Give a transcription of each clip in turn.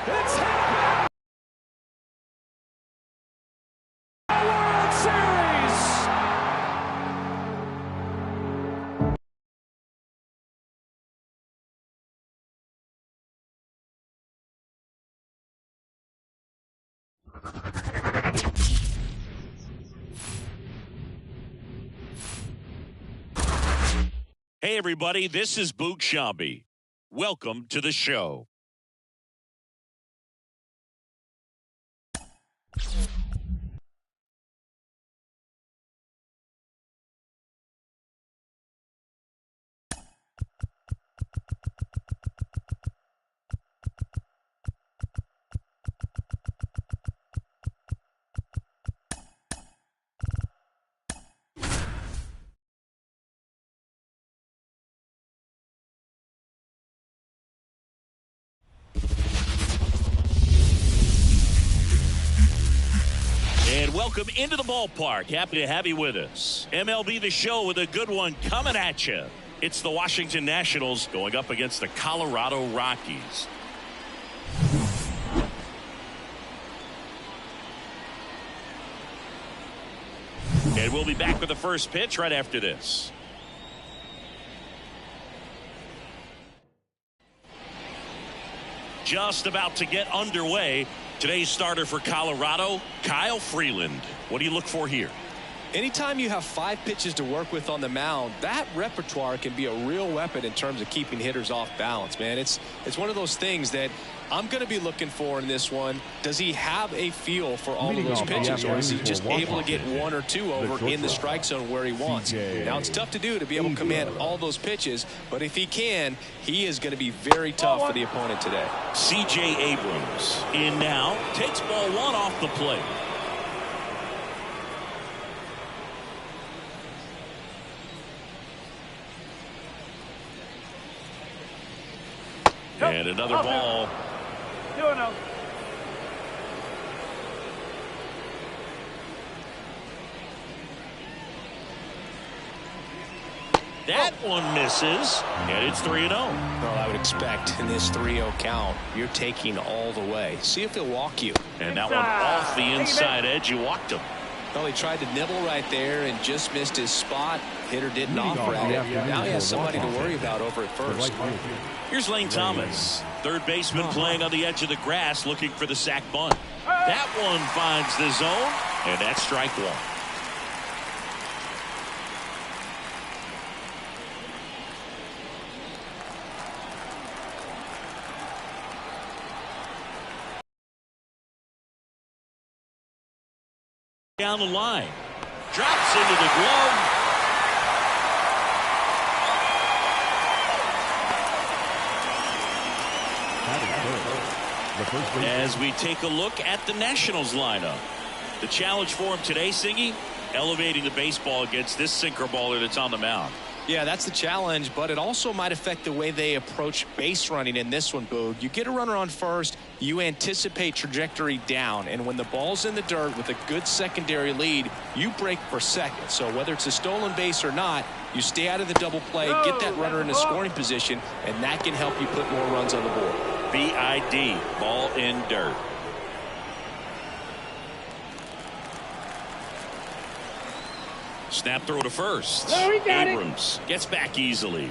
It's happened! World Series! Hey, everybody, this is Boog Shambi. Welcome to the show. And welcome into the ballpark. Happy to have you with us. MLB The Show with a good one coming at you. It's the Washington Nationals going up against the Colorado Rockies. And we'll be back with the first pitch right after this. Just about to get underway. Today's starter for Colorado, Kyle Freeland. What do you look for here? Anytime you have 5 pitches to work with on the mound, that repertoire can be a real weapon in terms of keeping hitters off balance, man. It's one of those things that I'm going to be looking for in this one. Does he have a feel for all of those pitches, or is he just able to get 1 or 2 over in the strike zone where he wants? Now, it's tough to do to be able to command all those pitches, but if he can, he is going to be very tough for the opponent today. C.J. Abrams in now, takes ball 1 off the plate. And another ball. 2-0. That one misses, and it's 3-0. Well, I would expect in this 3-0 count, you're taking all the way. See if he'll walk you. And that one off the inside edge, you walked him. Well, he tried to nibble right there and just missed his spot. Hitter didn't offer at it. Now he has somebody to worry about over at first. Here's Lane Thomas, third baseman playing on the edge of the grass, looking for the sac bunt. That one finds the zone, and that's strike 1. Down the line, drops into the glove. As we take a look at the Nationals lineup, the challenge for him today, Singy, elevating the baseball against this sinker baller that's on the mound. Yeah, that's the challenge, but it also might affect the way they approach base running in this one, Boog. You get a runner on first, you anticipate trajectory down, and when the ball's in the dirt with a good secondary lead, you break for second. So whether it's a stolen base or not, you stay out of the double play, get that runner in a scoring position, and that can help you put more runs on the board. BID, ball in dirt. Snap throw to first. Abrams gets back easily.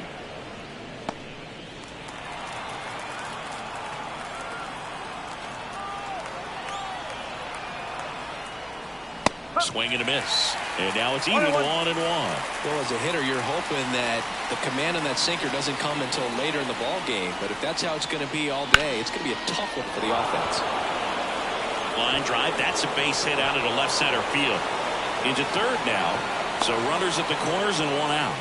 Swing and a miss. And now it's even 1-1. Well, as a hitter, you're hoping that the command on that sinker doesn't come until later in the ball game. But if that's how it's going to be all day, it's going to be a tough one for the offense. Line drive. That's a base hit out into left center field. Into third now. So runners at the corners and 1 out.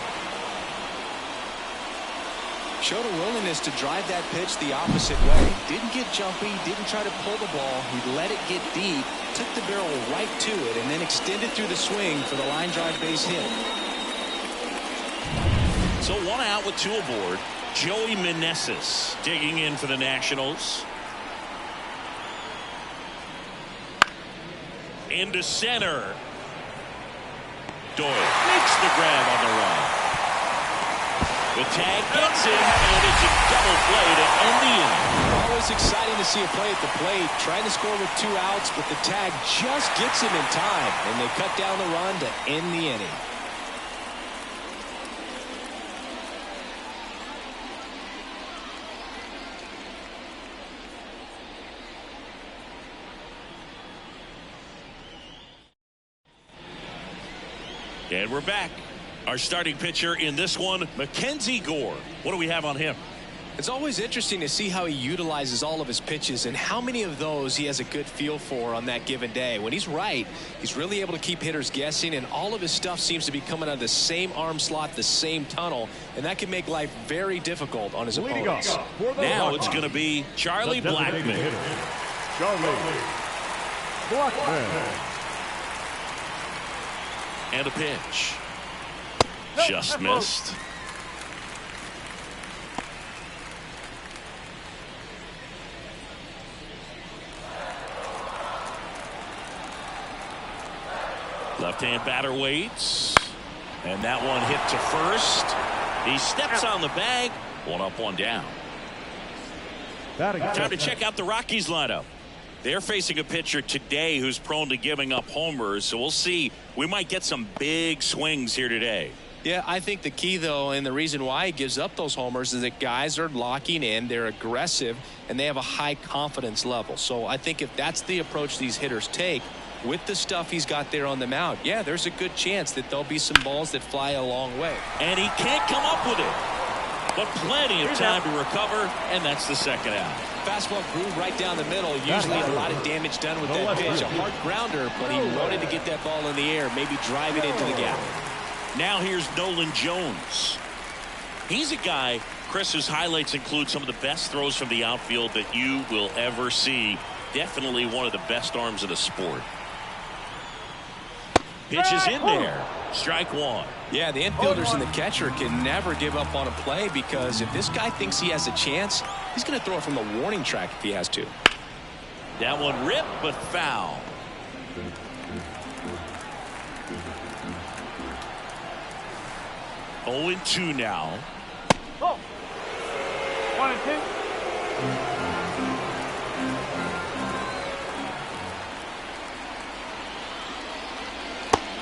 Showed a willingness to drive that pitch the opposite way. Didn't get jumpy, didn't try to pull the ball. He let it get deep, took the barrel right to it, and then extended through the swing for the line drive base hit. So 1 out with 2 aboard. Joey Meneses digging in for the Nationals. Into center. Doyle makes the grab on the run. The tag gets him, and it's a double play to end the inning. Always exciting to see a play at the plate, trying to score with 2 outs, but the tag just gets him in time, and they cut down the run to end the inning. And we're back. Our starting pitcher in this one, Mackenzie Gore. What do we have on him? It's always interesting to see how he utilizes all of his pitches and how many of those he has a good feel for on that given day. When he's right, he's really able to keep hitters guessing, and all of his stuff seems to be coming out of the same arm slot, the same tunnel, and that can make life very difficult on his opponents. Now it's going to be Charlie Blackmon. Charlie Blackmon. And a pitch. Just missed. Left-hand batter waits. And that one hit to first. He steps on the bag. 1 up, 1 down. Time to check out the Rockies lineup. They're facing a pitcher today who's prone to giving up homers, so we'll see. We might get some big swings here today. Yeah, I think the key, though, and the reason why he gives up those homers is that guys are locking in, they're aggressive, and they have a high confidence level. So I think if that's the approach these hitters take with the stuff he's got there on the mound, yeah, there's a good chance that there'll be some balls that fly a long way. And he can't come up with it. But plenty of time to recover, and that's the second out. Fastball grew right down the middle. Usually a lot of damage done with that pitch. A hard grounder, but he wanted to get that ball in the air, maybe drive it into the gap. Now here's Nolan Jones. He's a guy, Chris, whose highlights include some of the best throws from the outfield that you will ever see. Definitely one of the best arms of the sport. Pitch is in there. Strike 1. Yeah, the infielders and the catcher can never give up on a play, because if this guy thinks he has a chance, he's going to throw it from the warning track if he has to. That one ripped, but foul. Oh, and 2 now. Oh. 1 and 2.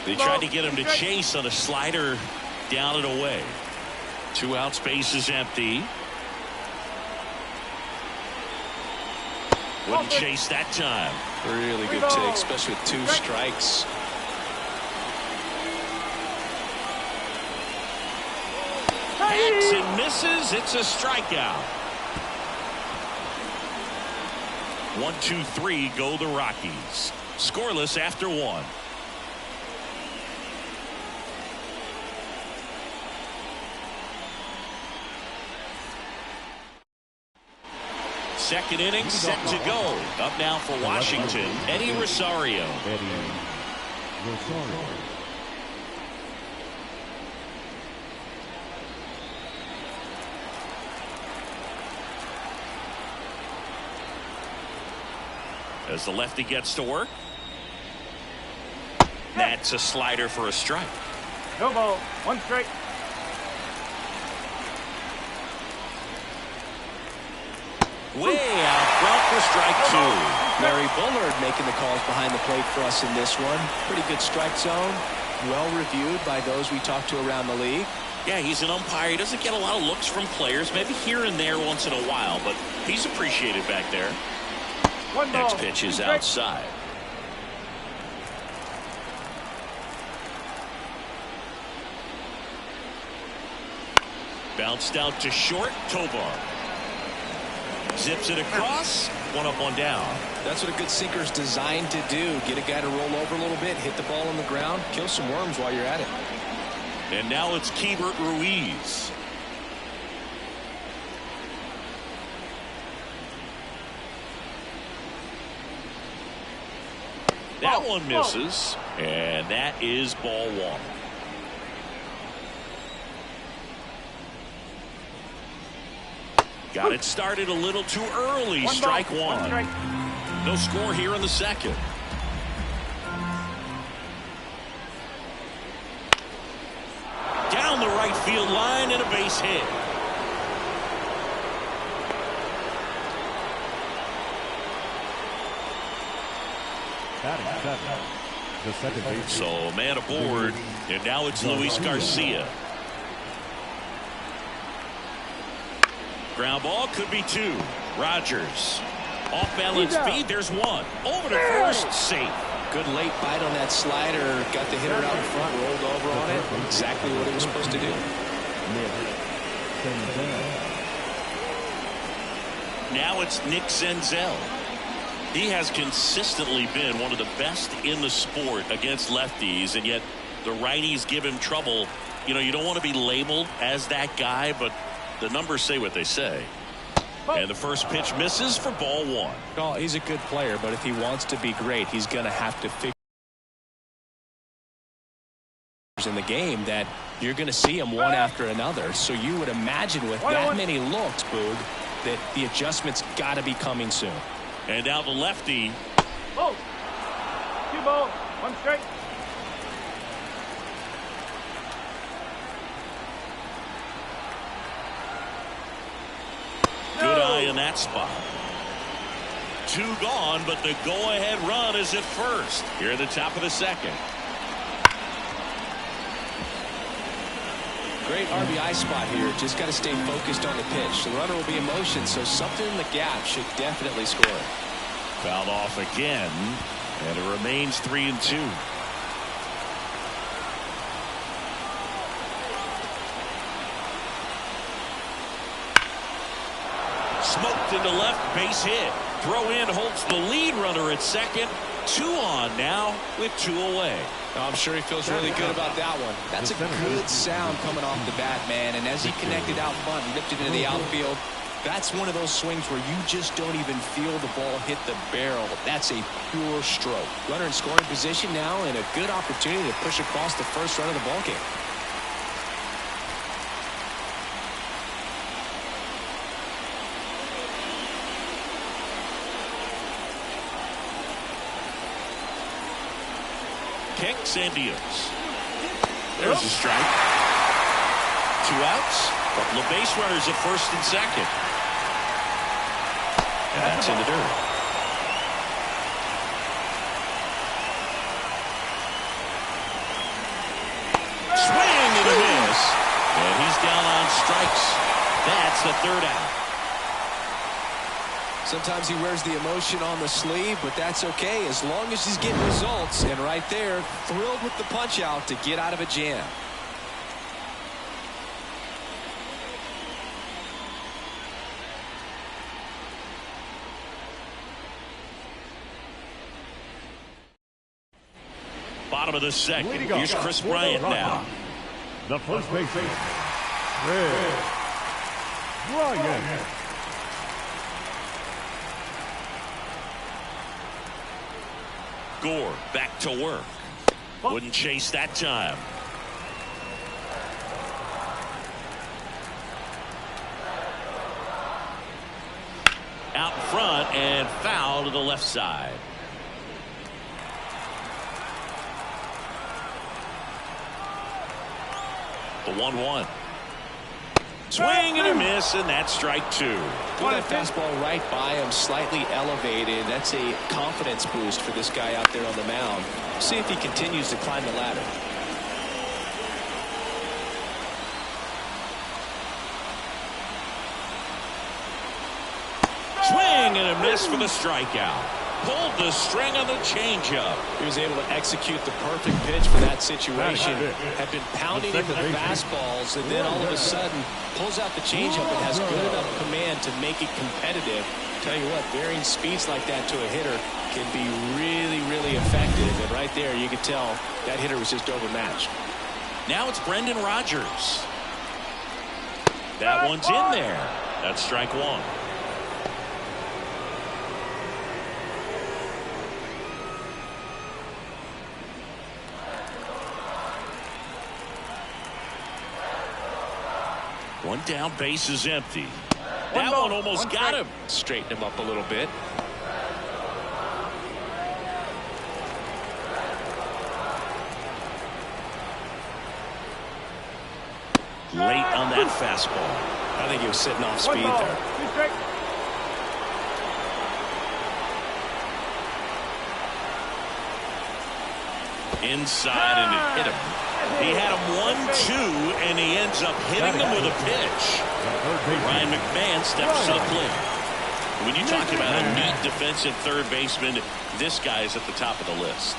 They tried to get him to chase on a slider down and away. 2 outs, base is empty. Wouldn't chase that time. Really good take, especially with 2 strikes. Hacks and misses. It's a strikeout. 1, 2, 3 go the Rockies. Scoreless after 1. Second inning set to go. Up now for Washington, Eddie Rosario. As the lefty gets to work. That's a slider for a strike. No ball. 1 strike. Way out front for strike 2. Larry Bullard making the calls behind the plate for us in this one. Pretty good strike zone. Well reviewed by those we talk to around the league. Yeah, he's an umpire. He doesn't get a lot of looks from players, maybe here and there once in a while, but he's appreciated back there. 1 ball. Next pitch is outside. Bounced out to short. Tovar zips it across. 1 up, 1 down. That's what a good sinker is designed to do. Get a guy to roll over a little bit, hit the ball on the ground, kill some worms while you're at it. And now it's Keibert Ruiz. That one misses, and that is ball 1. Got it started a little too early. Strike 1. No score here in the second. Down the right field line and a base hit. The second base. So man aboard, and now it's Luis Garcia. Ground ball could be 2. Rogers off balance feed. There's 1 over to first, safe. Good late bite on that slider. Got the hitter out in front, rolled over on it. Exactly what he was supposed to do. Now it's Nick Senzel. He has consistently been one of the best in the sport against lefties, and yet the righties give him trouble. You know, you don't want to be labeled as that guy, but the numbers say what they say. And the first pitch misses for ball 1. Oh, he's a good player, but if he wants to be great, he's going to have to figure in the game that you're going to see him one after another. So you would imagine with that many looks, Boog, that the adjustment's got to be coming soon. And now the lefty. Oh, 2 balls, 1 strike. Good eye in that spot. 2 gone, but the go-ahead run is at first. Here at the top of the second. Great RBI spot here. Just got to stay focused on the pitch. The runner will be in motion, so something in the gap should definitely score. Fouled off again, and it remains 3-2. Smoked into left, base hit. Throw in holds the lead runner at second. 2 on now with 2 away. I'm sure he feels really good about that one. That's a good sound coming off the bat, man. And as he connected out front and lifted into the outfield, that's one of those swings where you just don't even feel the ball hit the barrel. That's a pure stroke. Runner in scoring position now, and a good opportunity to push across the first run of the ball game. Kicks and deals. There's a strike. 2 outs. Couple of base runners at first and second. And that's in the dirt. Swing and a miss. And he's down on strikes. That's the 3rd out. Sometimes he wears the emotion on the sleeve, but that's okay as long as he's getting results. And right there, thrilled with the punch out to get out of a jam. Bottom of the second. Here's Chris Bryant now. The first baseman, Chris Bryant. Gore back to work. Wouldn't chase that time. Out in front and foul to the left side. The 1-1. Swing and a miss, and that's strike 2. Threw that fastball right by him, slightly elevated. That's a confidence boost for this guy out there on the mound. See if he continues to climb the ladder. Swing and a miss for the strikeout. Pulled the string on the changeup. He was able to execute the perfect pitch for that situation. Had been pounding into the fastballs, and then all of a sudden pulls out the changeup and has good enough command to make it competitive. Tell you what, varying speeds like that to a hitter can be really, really effective. And right there, you could tell that hitter was just overmatched. Now it's Brendan Rodgers. That one's in there. That's strike 1. One down, base is empty. That one almost got him. Straighten him up a little bit. late on that fastball. I think he was sitting off speed there. Inside, and it hit him. He had him 1-2, and he ends up hitting him with a pitch. Ryan McMahon steps to the plate. When you talk about a neat defensive third baseman, this guy is at the top of the list.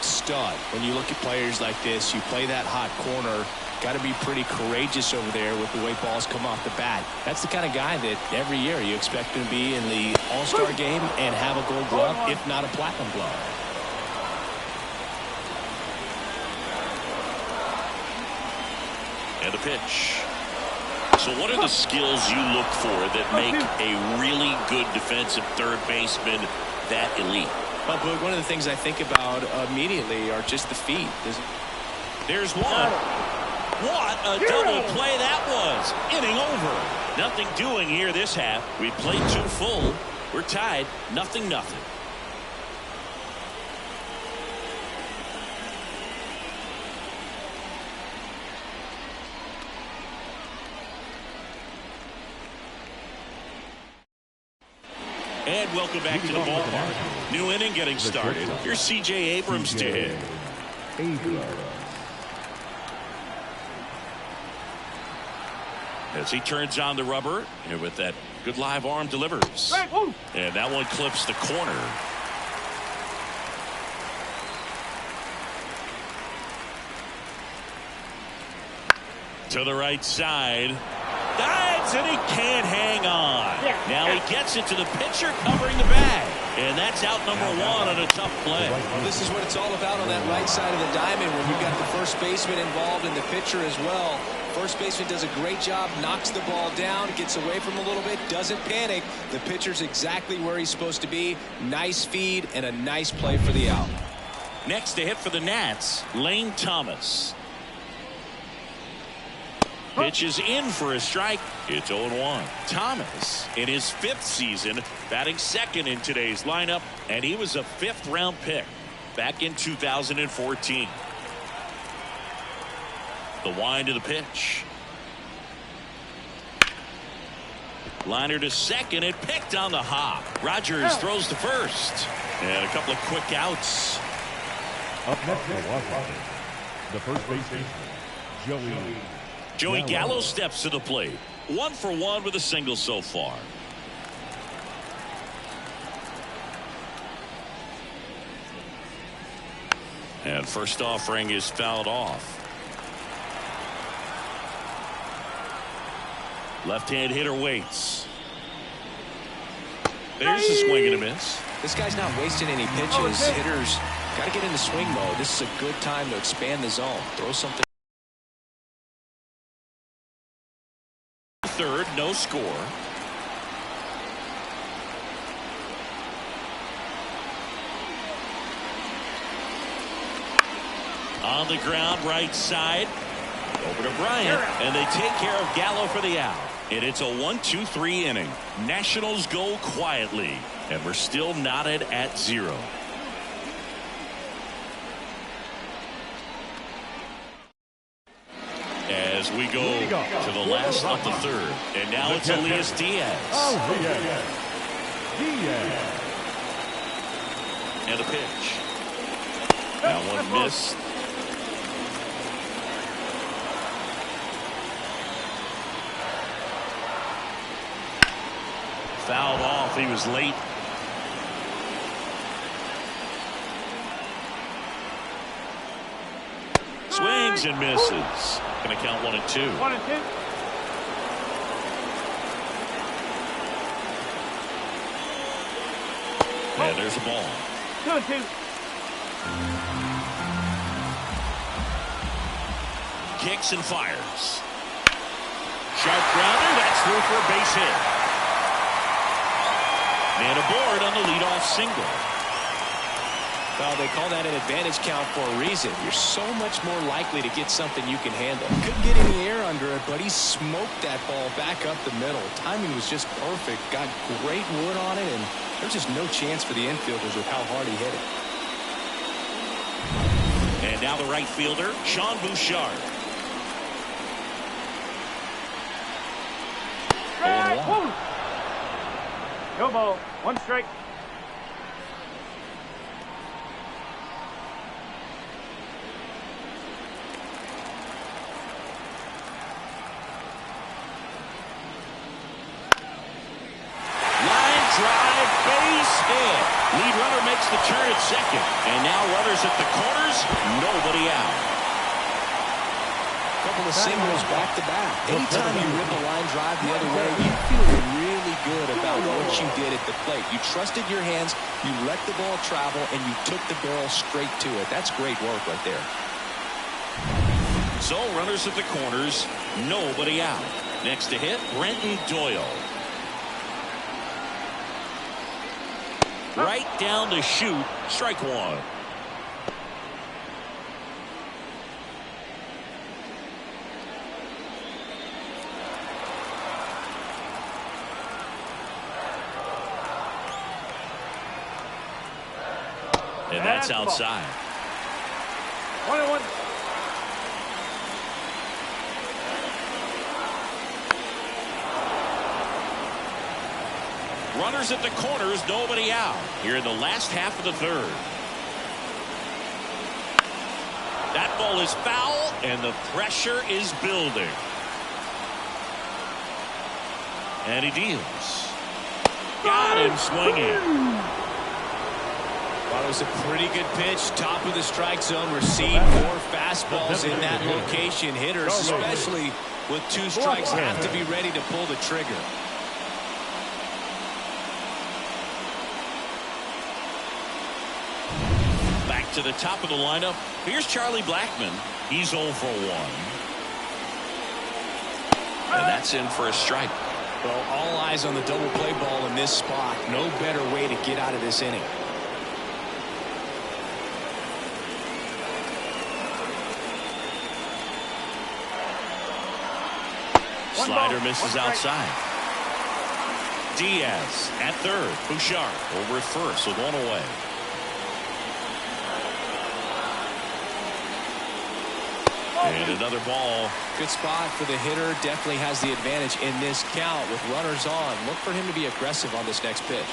Stud. When you look at players like this, you play that hot corner, got to be pretty courageous over there with the way balls come off the bat. That's the kind of guy that every year you expect him to be in the All-Star game and have a gold glove, if not a platinum glove. And a pitch. So what are the skills you look for that make a really good defensive third baseman that elite? Well, Boog, one of the things I think about immediately are just the feet. There's one. What a double play that was. Inning over. Nothing doing here this half. We played 2 full. We're tied. 0-0. And welcome back to the ballpark. New inning getting started. Here's C.J. Abrams to hit. As he turns on the rubber, and with that good live arm delivers. And that one clips the corner. To the right side. Dives, and he can't hang on. Now he gets it to the pitcher covering the bag. And that's out number 1 on a tough play. Well, this is what it's all about on that right side of the diamond when you've got the first baseman involved and the pitcher as well. First baseman does a great job, knocks the ball down, gets away from him a little bit, doesn't panic. The pitcher's exactly where he's supposed to be. Nice feed and a nice play for the out. Next to hit for the Nats, Lane Thomas. Pitch is in for a strike. It's 0-1. Thomas, in his 5th season, batting 2nd in today's lineup, and he was a 5th-round pick back in 2014. The wind of the pitch. Liner to second, and picked on the hop. Rogers throws to first. And a couple of quick outs. Up next for Washington, the first baseman, Joey Gallo steps to the plate. 1 for 1 with a single so far. And first offering is fouled off. Left-hand hitter waits. There's a swing and a miss. This guy's not wasting any pitches. Hitters got to get into swing mode. This is a good time to expand the zone. Throw something. Third, no score. On the ground, right side. Over to Bryant, and they take care of Gallo for the out. And it's a 1-2-3 inning. Nationals go quietly, and we're still knotted at 0. As we go to the last of the 3rd, and now it's Elias Diaz. And a pitch. That one missed. Fouled off. He was late. Swings and misses. Going to count 1 and 2. 1 and 2. And there's a ball. 2 and 2. Kicks and fires. Sharp grounder. That's through for a base hit. And aboard on the leadoff single. Well, they call that an advantage count for a reason. You're so much more likely to get something you can handle. Couldn't get any air under it, but he smoked that ball back up the middle. Timing was just perfect. Got great wood on it, and there's just no chance for the infielders with how hard he hit it. And now Now the right fielder, Sean Bouchard. No ball. 1 strike. Drive, base hit. Lead runner makes the turn at second. And now runners at the corners, nobody out. Couple of singles back to back. Anytime you rip a line drive the other way, you feel really good about what you did at the plate. You trusted your hands, you let the ball travel, and you took the barrel straight to it. That's great work right there. So runners at the corners, nobody out. Next to hit, Brenton Doyle. Right down to shoot, strike one. And that's outside. 1-1. Runners at the corners, nobody out. Here in the last half of the third. That ball is foul, and the pressure is building. And he deals. Got him swinging. Well, it was a pretty good pitch. Top of the strike zone. We're seeing more fastballs in that location. Hitters, especially with 2 strikes, have to be ready to pull the trigger. Back to the top of the lineup. Here's Charlie Blackmon. He's 0 for 1. And that's in for a strike. Well, all eyes on the double play ball in this spot. No better way to get out of this inning. Slider misses outside. Diaz at third. Bouchard over at first with 1 away. And another ball. Good spot for the hitter. Definitely has the advantage in this count with runners on. Look for him to be aggressive on this next pitch.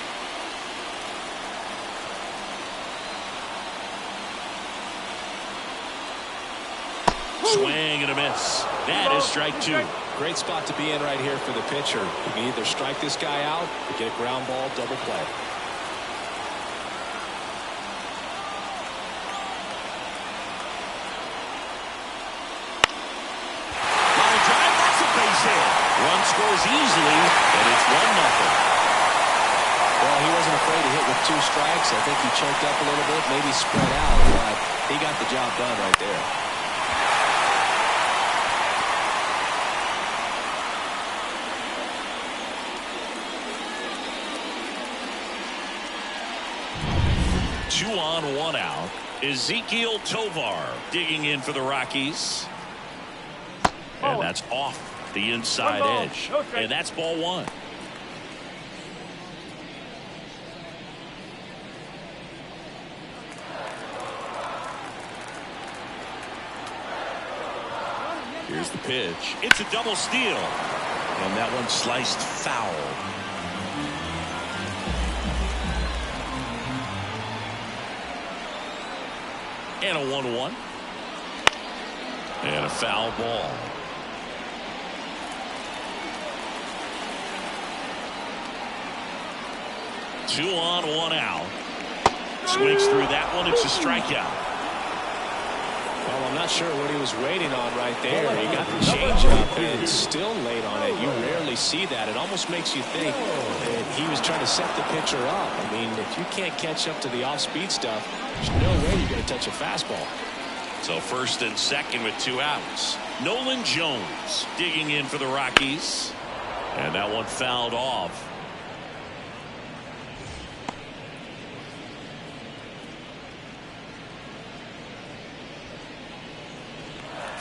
Swing and a miss. That is strike 2. Great spot to be in right here for the pitcher. You can either strike this guy out or get a ground ball double play. Line drive, that's a base hit. Run scores easily, and it's 1-0. Well, he wasn't afraid to hit with 2 strikes. I think he choked up a little bit, maybe spread out, but he got the job done right there. Two on, 1 out. Ezekiel Tovar digging in for the Rockies. And that's off the inside edge. And that's ball 1. Here's the pitch. It's a double steal. And that one sliced foul. And a 1-1. And a foul ball. Two on, 1 out. Swings through that one. It's a strikeout. Well, I'm not sure what he was waiting on right there. He got the changeup and still late on it. You rarely see that. It almost makes you think that he was trying to set the pitcher up. I mean, if you can't catch up to the off-speed stuff, there's no way you're going to touch a fastball. So first and second with 2 outs. Nolan Jones digging in for the Rockies. And that one fouled off.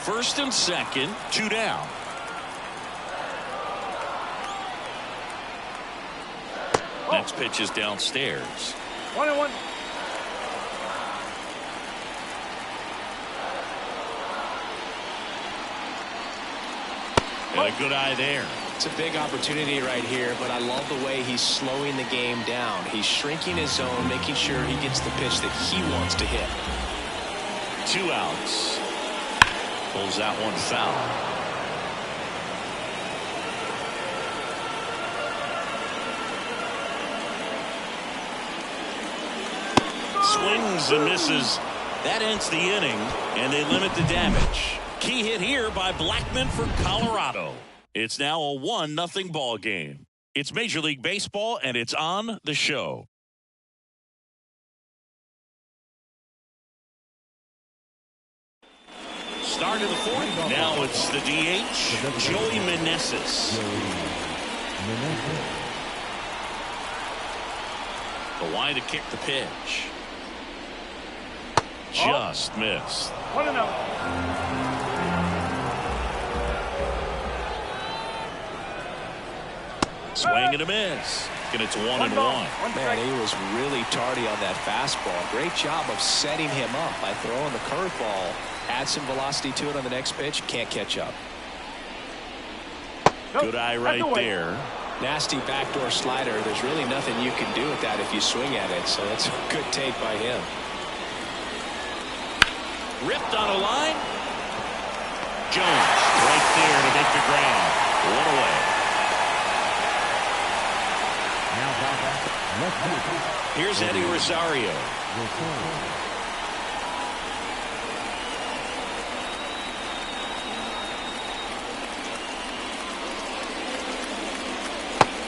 First and second, 2 down. Next pitch is downstairs. 1-1. And a good eye there. It's a big opportunity right here, but I love the way he's slowing the game down. He's shrinking his zone, making sure he gets the pitch that he wants to hit. 2 outs. Pulls that one foul. Swings and misses. That ends the inning, and they limit the damage. Key hit here by Blackman for Colorado. It's now a 1-0 ball game. It's Major League Baseball, and it's on the show. Start of the 4th. Now it's the DH, Joey Meneses. The line to kick the pitch. Just missed. 1-0. Swing and a miss. And it's 1-1. Man, he was really tardy on that fastball. Great job of setting him up by throwing the curveball. Add some velocity to it on the next pitch. Can't catch up. Good eye right there. Nasty backdoor slider. There's really nothing you can do with that if you swing at it. So that's a good take by him. Ripped on a line. Jones right there to make the grab. 1 away. Here's Eddie Rosario.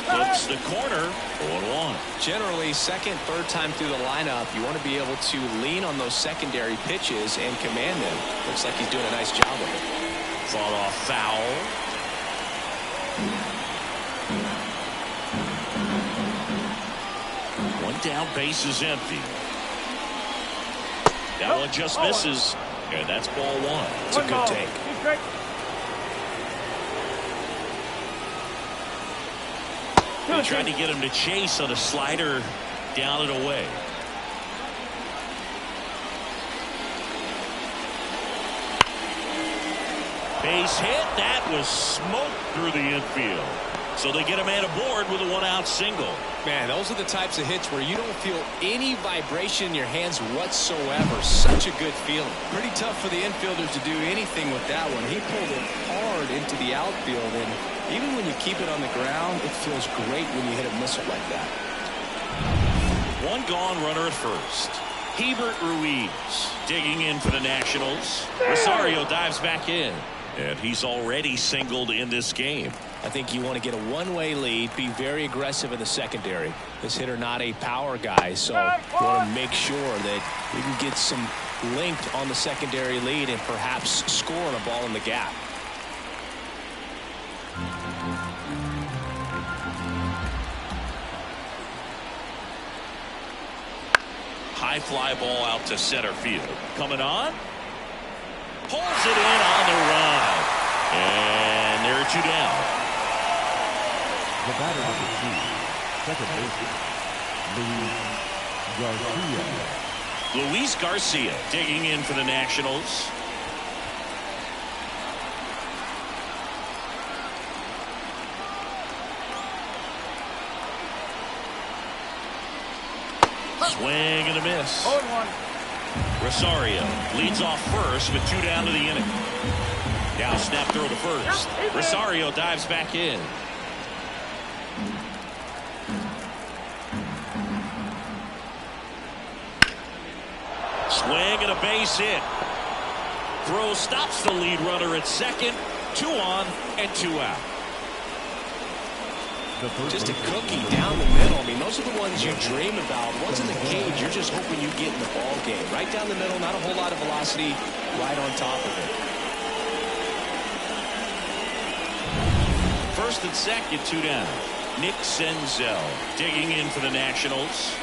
Hooks the corner. 1-1. Generally, second, third time through the lineup, you want to be able to lean on those secondary pitches and command them. Looks like he's doing a nice job of it. Fought off foul. One down, base is empty. That one just misses. And that's ball 1. It's a good take. They tried to get him to chase on a slider down and away. Base hit. That was smoked through the infield. So they get a man aboard with a 1-out single. Man, those are the types of hits where you don't feel any vibration in your hands whatsoever. Such a good feeling. Pretty tough for the infielders to do anything with that one. He pulled it hard into the outfield, and even when you keep it on the ground, it feels great when you hit a missile like that. 1 gone, runner at first. Hebert Ruiz digging in for the Nationals. Rosario dives back in, and he's already singled in this game. I think you want to get a one-way lead, be very aggressive in the secondary. This hitter not a power guy, so you want to make sure that you can get some length on the secondary lead and perhaps score on a ball in the gap. High fly ball out to center field. Coming on. Pulls it in on the run. And there are 2 down. The batter of the team, second baseman, Luis Garcia digging in for the Nationals. Swing and a miss. 0-1. Rosario leads off first with 2 down to the inning. Now snap throw to first. Rosario dives back in. Swing and a base hit. Throw stops the lead runner at second. 2 on and 2 out. Just a cookie down the middle. I mean, those are the ones you dream about. Ones in the cage, you're just hoping you get in the ball game. Right down the middle, not a whole lot of velocity, right on top of it. First and second, 2 down. Nick Senzel digging in for the Nationals.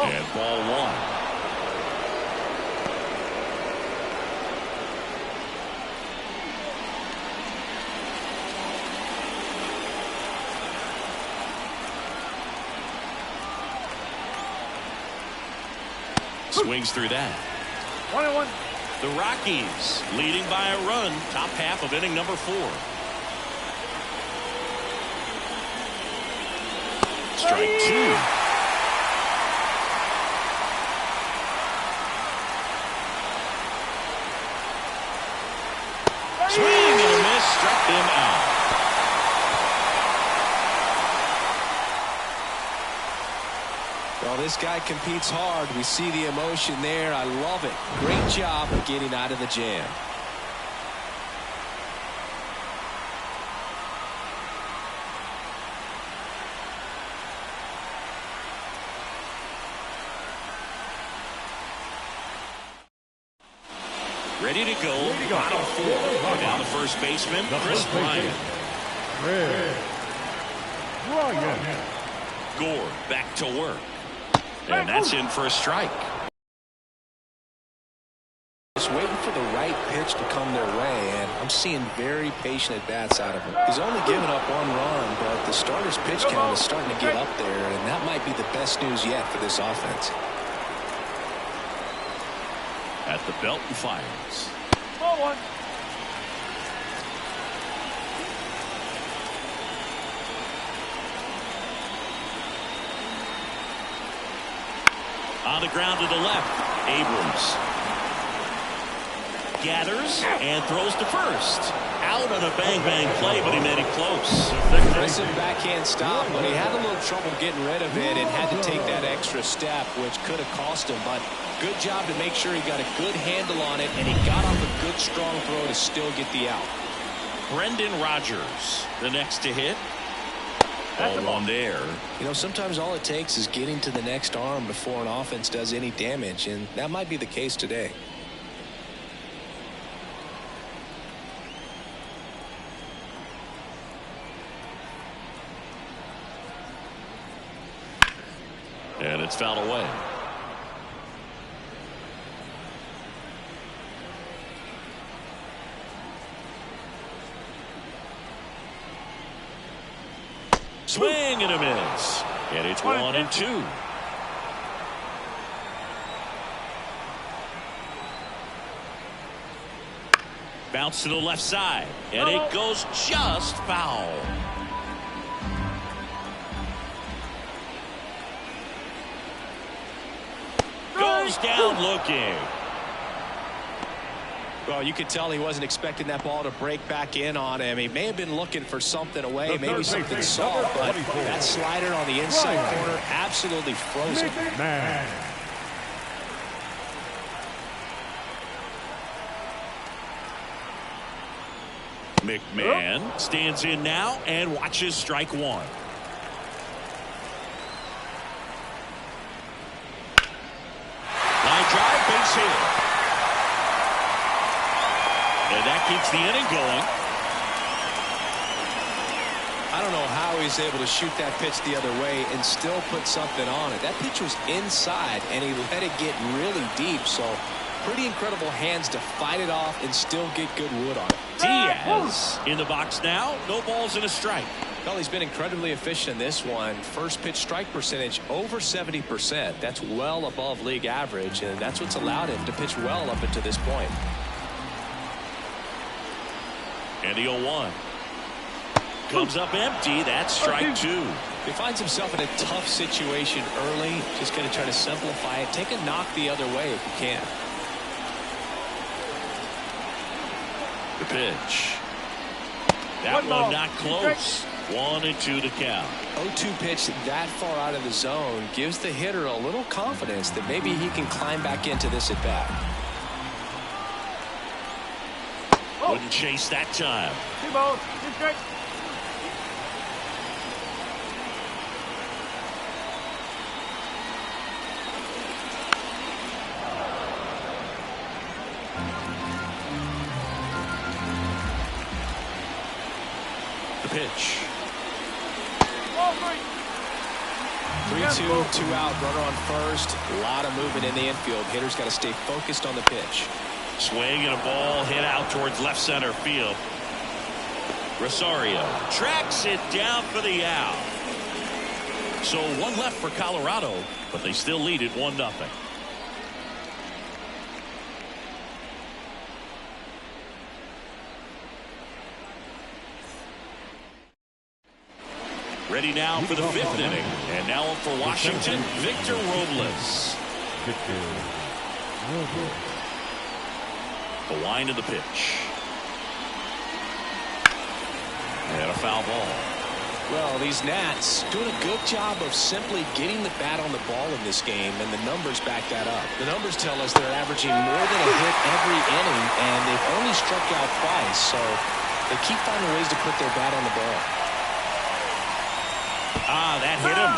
And ball 1. Swings through that. 1-1. The Rockies leading by a run, top half of inning number 4. Strike 2. Swing and a miss, struck him out. Well, this guy competes hard. We see the emotion there. I love it. Great job of getting out of the jam. Ready to go. Bottom 4. Now the first baseman, Chris Bryant. Gore back to work. And that's in for a strike. Just waiting for the right pitch to come their way, and I'm seeing very patient at-bats out of him. He's only given up 1 run, but the starter's pitch count is starting to get up there, and that might be the best news yet for this offense. At the belt and fires. Ball 1. On the ground to the left, Abrams gathers and throws to first. Out on a bang-bang play, but he made it close. Aggressive backhand stop, but he had a little trouble getting rid of it and had to take that extra step, which could have cost him. But good job to make sure he got a good handle on it, and he got off a good, strong throw to still get the out. Brendan Rodgers, the next to hit. Ball 1 there. You know, sometimes all it takes is getting to the next arm before an offense does any damage, and that might be the case today. And it's fouled away. Swing and a miss. And it's 1-2. Bounce to the left side. And it goes just foul. Goes down looking. Well, you could tell he wasn't expecting that ball to break back in on him. He may have been looking for something away, maybe something soft, but that slider on the inside corner absolutely frozen. McMahon stands in now and watches strike 1. Line drive, base hit. And that keeps the inning going. I don't know how he's able to shoot that pitch the other way and still put something on it. That pitch was inside, and he let it get really deep. So pretty incredible hands to fight it off and still get good wood on it. Diaz in the box now. No balls and a strike. Well, he's been incredibly efficient in this one. First pitch strike percentage over 70%. That's well above league average, and that's what's allowed him to pitch well up until this point. And the 0-1 comes up empty. That's strike 2. He finds himself in a tough situation early. Just going to try to simplify it. Take a knock the other way if you can. The pitch. That one not close. 1-2 to count. 0-2 pitch that far out of the zone gives the hitter a little confidence that maybe he can climb back into this at bat. Wouldn't chase that time. 2 balls, 2 strikes. The pitch. Ball 3. 3-2, 2 out, runner on first. A lot of movement in the infield. Hitter's got to stay focused on the pitch. Swing and a ball hit out towards left center field. Rosario tracks it down for the out. So 1 left for Colorado, but they still lead it 1-0. Ready now for the 5th inning. And now up for Washington, Victor Robles. The wind of the pitch. And a foul ball. Well, these Nats doing a good job of simply getting the bat on the ball in this game, and the numbers back that up. The numbers tell us they're averaging more than a hit every inning, and they've only struck out twice, so they keep finding ways to put their bat on the ball. That hit him.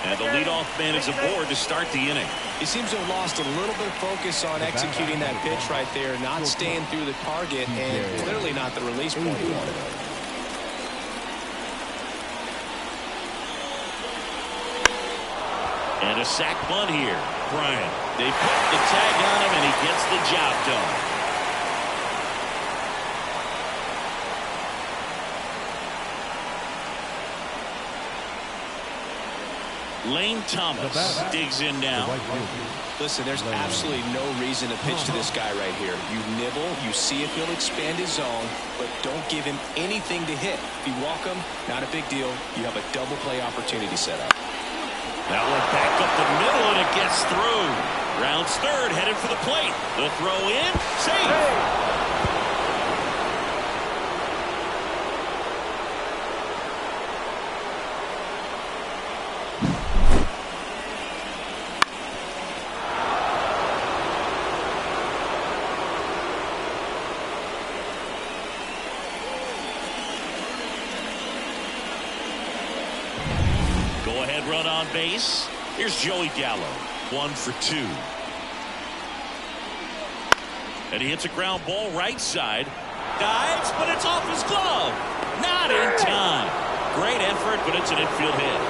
And the leadoff man is aboard to start the inning. He seems to have lost a little bit of focus on executing that pitch right there, not staying through the target, and clearly not the release point he wanted. And a sac bunt here. Bryant. They put the tag on him, and he gets the job done. Lane Thomas digs in now. Listen, there's absolutely no reason to pitch to this guy right here. You nibble, you see if he'll expand his zone, but don't give him anything to hit. If you walk him, not a big deal. You have a double play opportunity set up. That one back up the middle, and it gets through. Rounds third, headed for the plate. The throw in, safe. Go-ahead run on base. Here's Joey Gallo. 1 for 2. And he hits a ground ball right side. Dives, but it's off his glove. Not in time. Great effort, but it's an infield hit.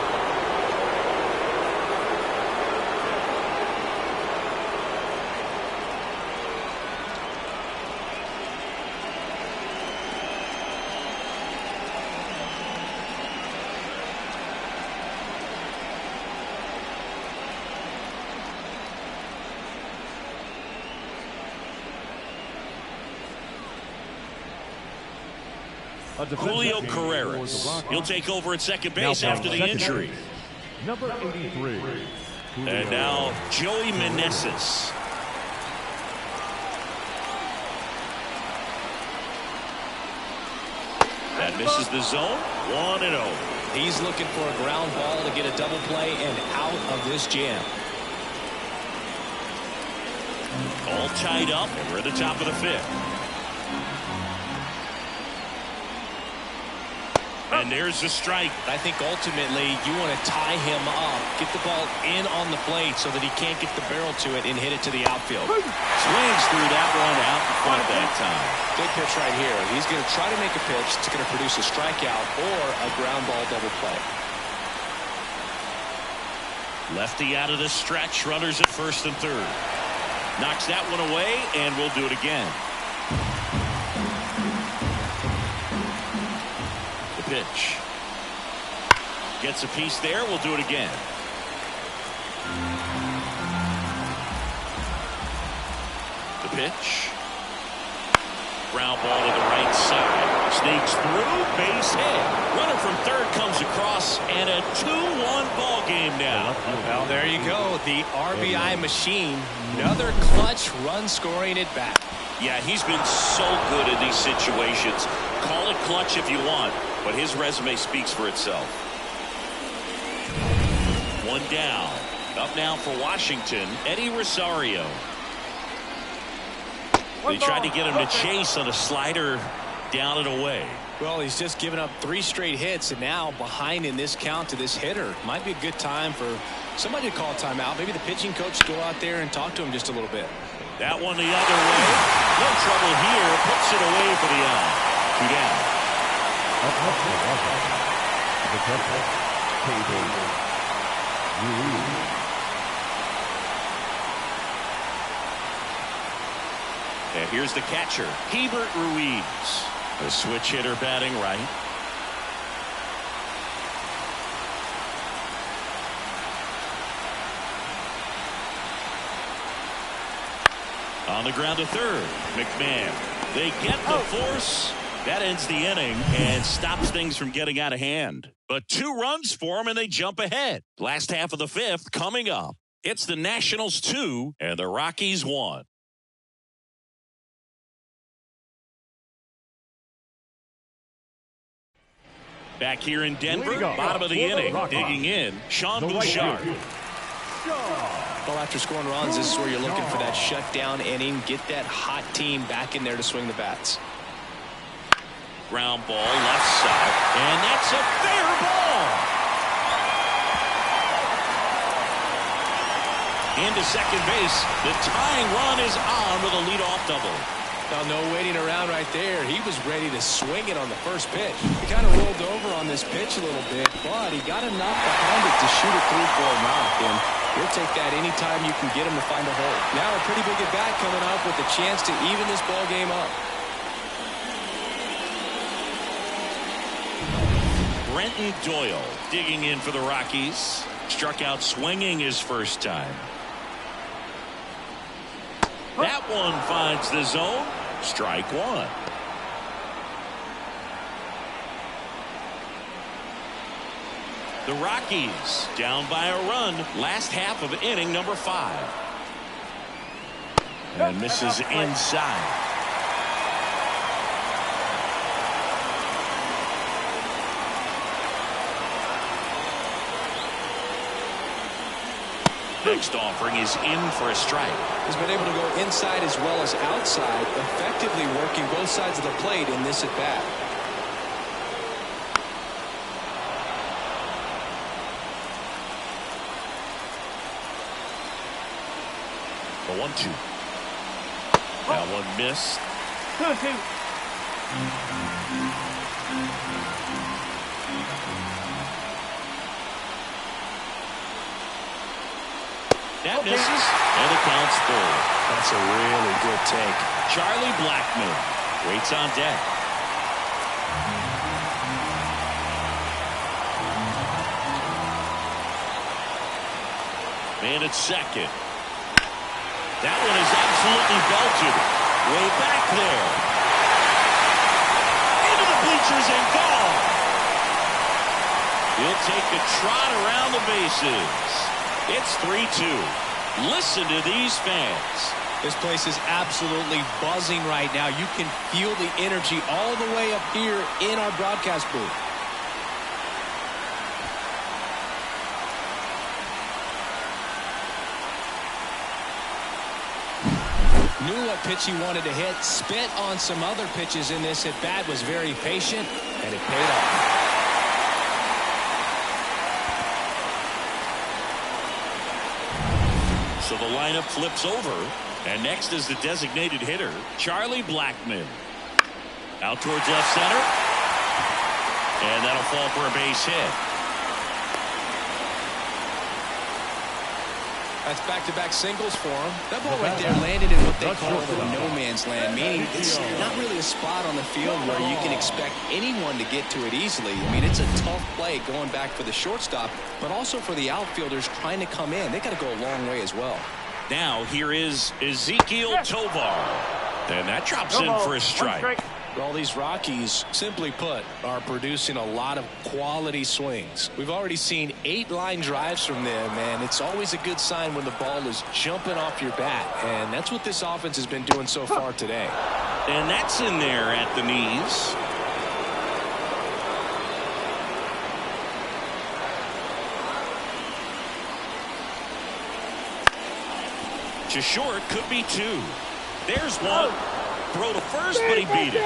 Julio Carreras. He'll take over at second base after the injury. Number 83. And now Joey Meneses. That misses the zone. 1-0. He's looking for a ground ball to get a double play and out of this jam. All tied up, and we're at the top of the 5th. And there's the strike. I think ultimately you want to tie him up, get the ball in on the plate so that he can't get the barrel to it and hit it to the outfield. Swings through that one out in front that time. Good pitch right here. He's going to try to make a pitch that's going to produce a strikeout or a ground ball double play. Lefty out of the stretch. Runners at first and third. Knocks that one away, and we'll do it again. Pitch. Gets a piece there. We'll do it again. The pitch. Ground ball to the right side. Sneaks through. Base hit. Runner from third comes across, and a 2-1 ball game now. Well, there you go. The RBI machine. Another clutch run scoring at bat. Yeah, he's been so good in these situations. Call it clutch if you want, but his resume speaks for itself. One down. Up now for Washington, Eddie Rosario. They tried to get him to chase on a slider down and away. Well, he's just given up 3 straight hits, and now behind in this count to this hitter. Might be a good time for somebody to call a timeout. Maybe the pitching coach to go out there and talk to him just a little bit. That one the other way. No trouble here. Puts it away for the out. 2 down. And here's the catcher, Hebert Ruiz. The switch hitter batting right. On the ground to third, McMahon. They get the force. That ends the inning and stops things from getting out of hand. But 2 runs for them, and they jump ahead. Last half of the 5th coming up. It's the Nationals 2 and the Rockies 1. Back here in Denver, bottom of the inning, digging in, Sean Bouchard. Well, after scoring runs, this is where you're looking for that shutdown inning. Get that hot team back in there to swing the bats. Ground ball left side, and that's a fair ball. Into second base, the tying run is on with a leadoff double. Now, no waiting around right there. He was ready to swing it on the first pitch. He kind of rolled over on this pitch a little bit, but he got enough behind it to shoot it through for a knock. And you'll take that anytime you can get him to find a hole. Now a pretty big at-bat coming up with a chance to even this ball game up. Brenton Doyle digging in for the Rockies. Struck out swinging his first time. That one finds the zone. Strike 1. The Rockies down by a run. Last half of inning number 5. And misses inside. Next offering is in for a strike. He's been able to go inside as well as outside, effectively working both sides of the plate in this at-bat. The 1-2. That one missed. 2-2. That misses, and it counts full. That's a really good take. Charlie Blackmon waits on deck. Man at second. That one is absolutely belted. Way back there. Into the bleachers and gone. He'll take a trot around the bases. It's 3-2. Listen to these fans. This place is absolutely buzzing right now. You can feel the energy all the way up here in our broadcast booth. Knew what pitch he wanted to hit. Spit on some other pitches in this at bat. Was very patient, and it paid off. So the lineup flips over, and next is the designated hitter, Charlie Blackmon. Out towards left center, and that'll fall for a base hit. That's back-to-back singles for him. That ball right there landed in what they call the no-man's land, meaning it's not really a spot on the field where you can expect anyone to get to it easily. I mean, it's a tough play going back for the shortstop, but also for the outfielders trying to come in. They got to go a long way as well. Now here is Ezekiel Tovar, and that drops in for a strike. Well, these Rockies, simply put, are producing a lot of quality swings. We've already seen 8 line drives from them, and it's always a good sign when the ball is jumping off your bat, and that's what this offense has been doing so far today. And that's in there at the knees. To short, could be 2. There's one. Throw to first, but he beat it.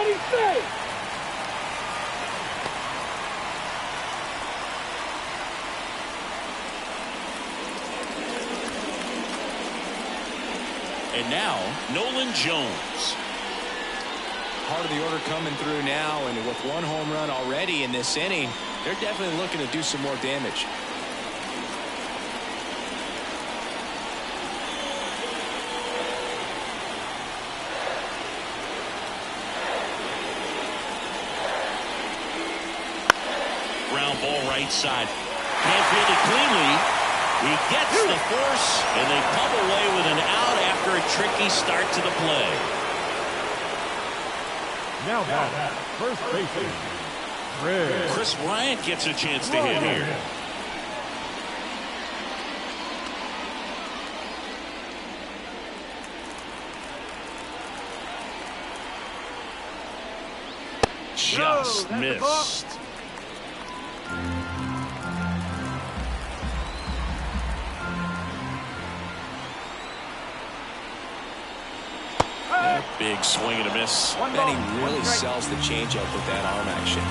And now, Nolan Jones. Part of the order coming through now, and with 1 home run already in this inning, they're definitely looking to do some more damage. Ball right side. Can't field it cleanly. He gets the force, and they pump away with an out after a tricky start to the play. Now back, first baseman, Chris Bryant gets a chance to hit here. Just missed. Big swing and a miss. And he really sells the changeup with that arm action.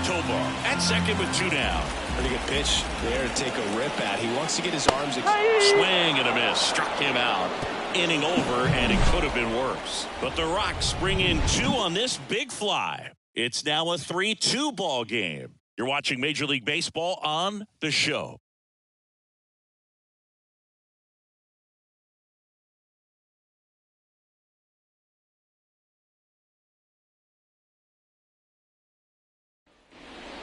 Tobar at second with 2 down. Pretty good pitch there to take a rip at. He wants to get his arms. Swing and a miss. Struck him out. Inning over, and it could have been worse. But the Rocks bring in 2 on this big fly. It's now a 3-2 ball game. You're watching Major League Baseball on The Show.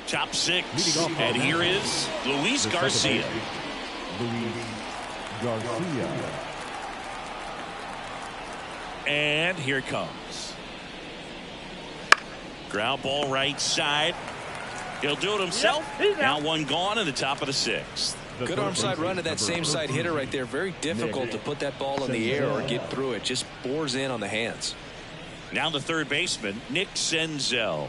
Top 6, and here is Luis Garcia. Luis Garcia. And here it comes. Ground ball right side. He'll do it himself. Now 1 gone in the top of the 6th. Good arm side run to that same side hitter right there. Very difficult to put that ball in the air or get through it. Just bores in on the hands. Now the third baseman, Nick Senzel.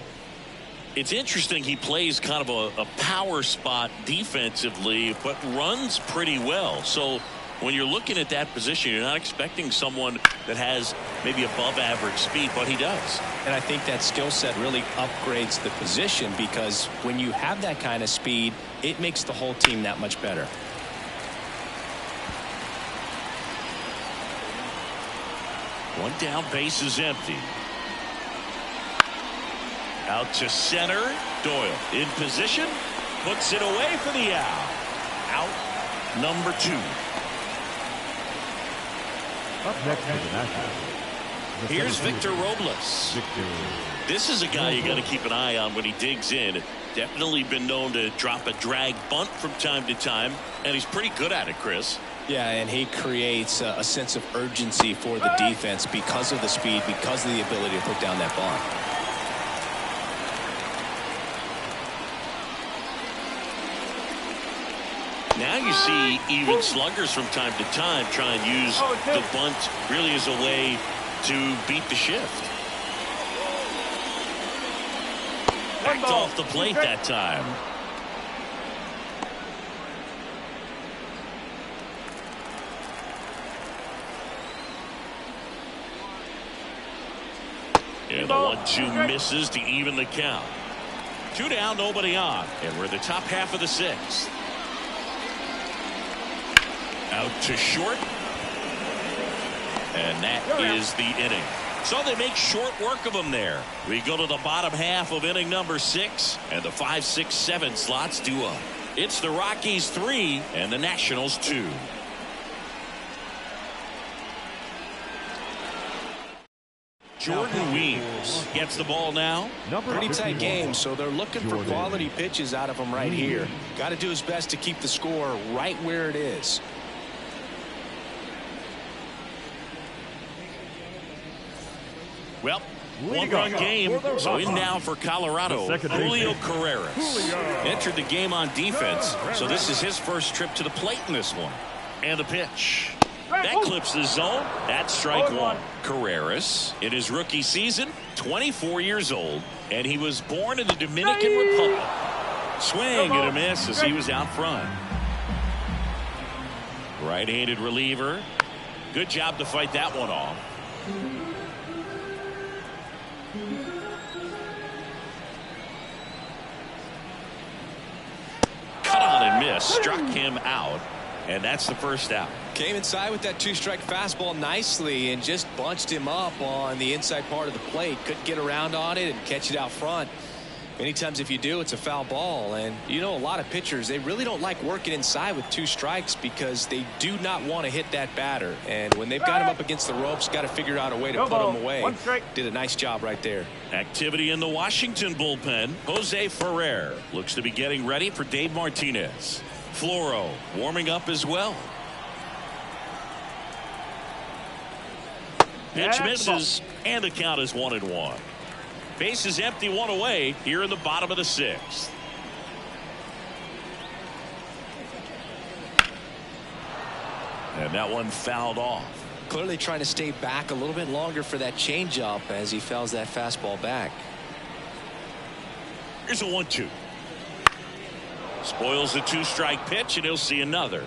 It's interesting, he plays kind of a power spot defensively, but runs pretty well. So when you're looking at that position, you're not expecting someone that has maybe above average speed, but he does. And I think that skill set really upgrades the position, because when you have that kind of speed, it makes the whole team that much better. One down, base is empty. Out to center. Doyle in position. Puts it away for the out. Out number 2. Up next is the Nationals. Here's Victor Robles. This is a guy you got to keep an eye on when he digs in. Definitely been known to drop a drag bunt from time to time, and he's pretty good at it, Chris. Yeah, and he creates a sense of urgency for the defense because of the speed, because of the ability to put down that bunt. Now you see even sluggers from time to time try and use the bunt really as a way to beat the shift. Backed off the plate that time. And the 1-2 misses to even the count. 2 down, nobody on. And we're in the top half of the 6th. Out to short. And that is the inning. So they make short work of them there. We go to the bottom half of inning number 6. And the 5, 6, 7 slots do up. It's the Rockies 3 and the Nationals 2. Jordan Weems gets the ball now. Pretty tight game, so they're looking for quality pitches out of him right here. Got to do his best to keep the score right where it is. Well, 1-run game, so in now for Colorado, Julio Carreras. Entered the game on defense, so this is his first trip to the plate in this one. And the pitch. That clips the zone. That's strike 1. Carreras, in his rookie season, 24 years old, and he was born in the Dominican Republic. Swing and a miss as he was out front. Right-handed reliever. Good job to fight that one off. Cut on and miss. Struck him out. And that's the first out. Came inside with that 2-strike fastball nicely and just bunched him up on the inside part of the plate. Couldn't get around on it and catch it out front. Many times if you do, it's a foul ball. And you know, a lot of pitchers, they really don't like working inside with 2 strikes because they do not want to hit that batter. And when they've got him up against the ropes, got to figure out a way to put him away. Did a nice job right there. Activity in the Washington bullpen. Jose Ferrer looks to be getting ready for Dave Martinez. Floro warming up as well. Pitch misses, and the count is 1-1. Bases empty, one away here in the bottom of the sixth. And that one fouled off. Clearly trying to stay back a little bit longer for that changeup as he fouls that fastball back. Here's a 1-2. Spoils the 2-strike pitch, and he'll see another.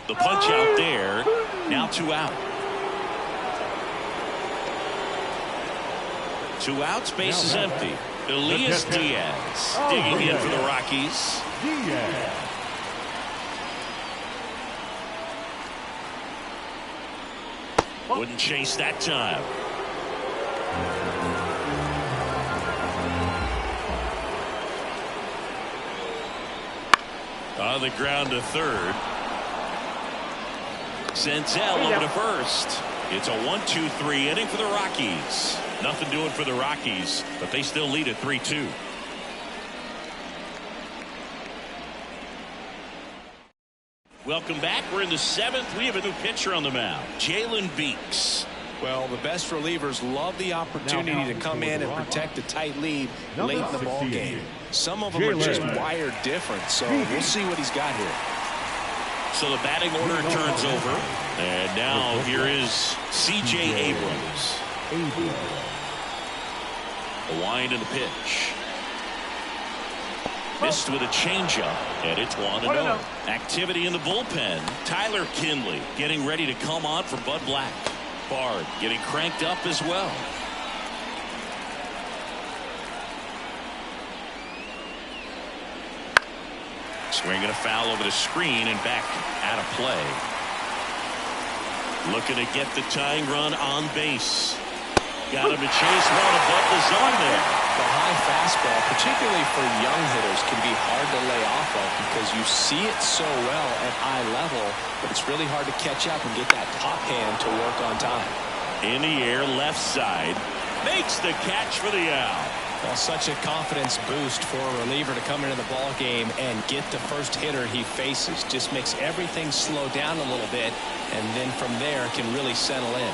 The punch out there. Now 2 out. 2 outs, base is empty. Elias Diaz digging in for the Rockies. Wouldn't chase that time. On the ground to third. Senzel over to first. It's a 1-2-3 inning for the Rockies. Nothing doing for the Rockies, but they still lead at 3-2. Welcome back. We're in the 7th. We have a new pitcher on the mound, Jalen Beeks. Well, the best relievers love the opportunity to come in and protect a tight lead late in the ball game. Some of them are just wired different, so we'll see what he's got here. So the batting order turns over, and now here is C.J. Abrams. The wind and the pitch. Missed with a changeup, and it's 1-0. Activity in the bullpen. Tyler Kinley getting ready to come on for Bud Black. Bard getting cranked up as well. Swinging a foul over the screen and back out of play. Looking to get the tying run on base. Got him to chase one above the zone there. The high fastball, particularly for young hitters, can be hard to lay off of because you see it so well at high level, but it's really hard to catch up and get that top hand to work on time. In the air, left side. Makes the catch for the out. Well, such a confidence boost for a reliever to come into the ball game and get the first hitter he faces. Just makes everything slow down a little bit, and then from there can really settle in.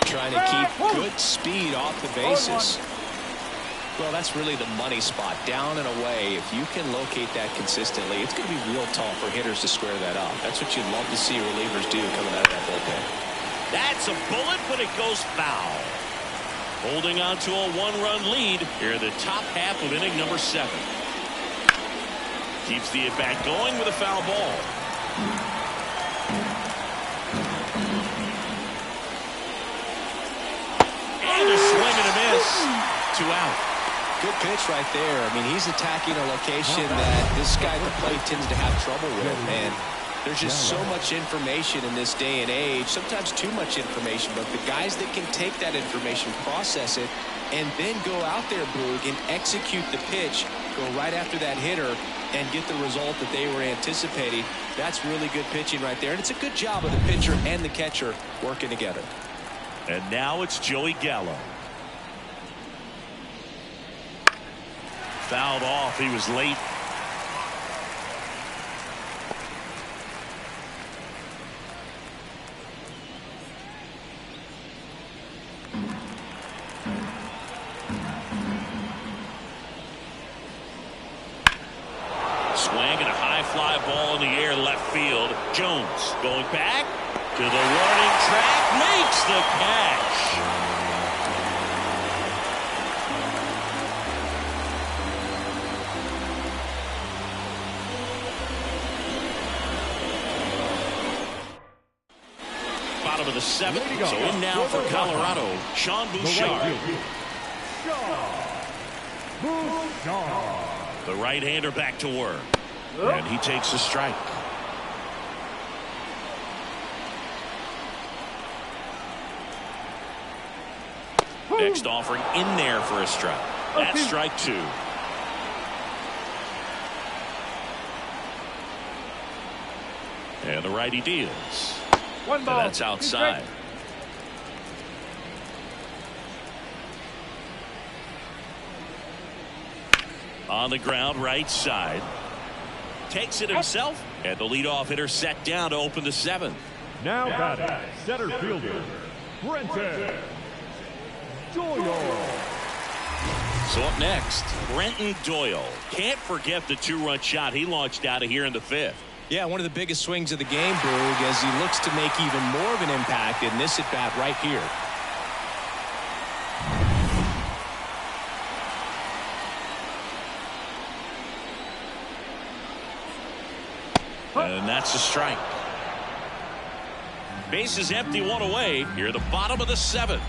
Trying to keep good speed off the bases. Well, that's really the money spot, down and away. If you can locate that consistently, it's going to be real tough for hitters to square that up. That's what you'd love to see relievers do coming out of that bullpen. That's a bullet, but it goes foul. Holding on to a 1-run lead here in the top half of inning number 7. Keeps the at-bat going with a foul ball. And a swing and a miss. 2 out. Good pitch right there. I mean, he's attacking a location that this guy at the plate tends to have trouble with, and there's just so much information in this day and age, sometimes too much information, but the guys that can take that information, process it, and then go out there, Boog, and execute the pitch, go right after that hitter, and get the result that they were anticipating, that's really good pitching right there, and it's a good job of the pitcher and the catcher working together. And now it's Joey Gallo. Fouled off. He was late. Swing and a high fly ball in the air left field. Jones going back to the warning track, makes the catch. Bottom of the 7th, so in now for Colorado, Sean Bouchard. The right-hander back to work, and he takes a strike. Next offering in there for a strike. That's strike 2. And the righty deals. One ball. And that's outside. On the ground, right side. Takes it himself, and the leadoff hitter set down to open the 7th. Now batting, center fielder, Brenton Doyle. So up next, Brenton Doyle. Can't forget the 2-run shot he launched out of here in the 5th. Yeah, one of the biggest swings of the game, Boog, as he looks to make even more of an impact in this at-bat right here. And that's a strike. Base is empty, 1 away. Here at the bottom of the 7th.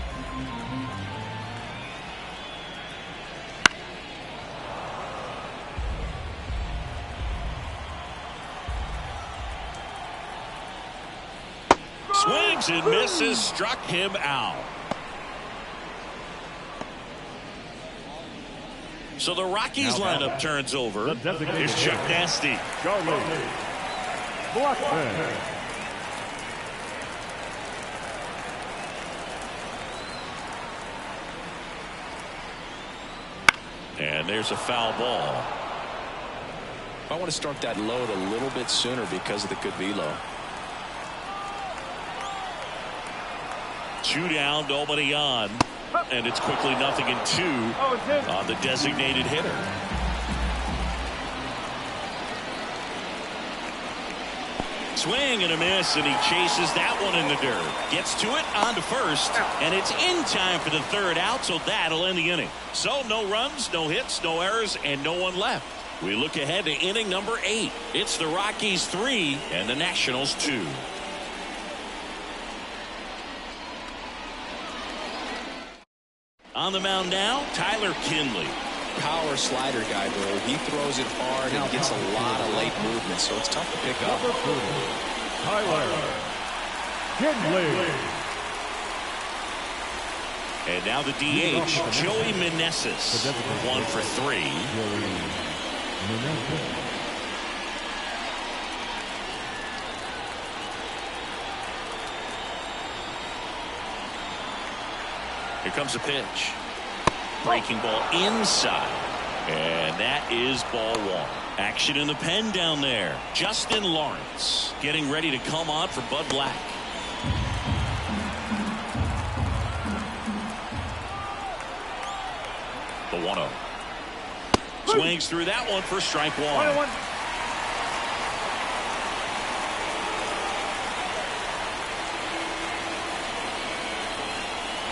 Swings and misses, struck him out. So the Rockies lineup turns over. Here's Chuck Nasty. Blackman. And there's a foul ball. I want to start that load a little bit sooner because of the good velo. 2 down, nobody on. And it's quickly 0-2 on the designated hitter. Swing and a miss, and he chases that one in the dirt. Gets to it, on to first, and it's in time for the 3rd out, so that'll end the inning. So no runs, no hits, no errors, and no one left. We look ahead to inning number 8. It's the Rockies 3 and the Nationals 2. On the mound now, Tyler Kinley. Power slider guy, bro. He throws it hard and gets a lot of late movement, so it's tough to pick up. Tyler Kinley. And now the DH, Joey Meneses. 1 for 3. Here comes a pitch. Breaking ball inside. And that is ball 1. Action in the pen down there. Justin Lawrence getting ready to come on for Bud Black. The 1-0. Swings through that one for strike 1. 1-1.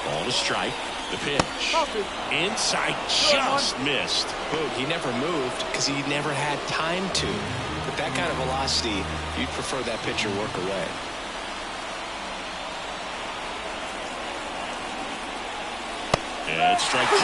Ball to strike. The pitch. Inside, just missed. Boog, he never moved because he never had time to. With that kind of velocity, you'd prefer that pitcher work away. And it's strike 2.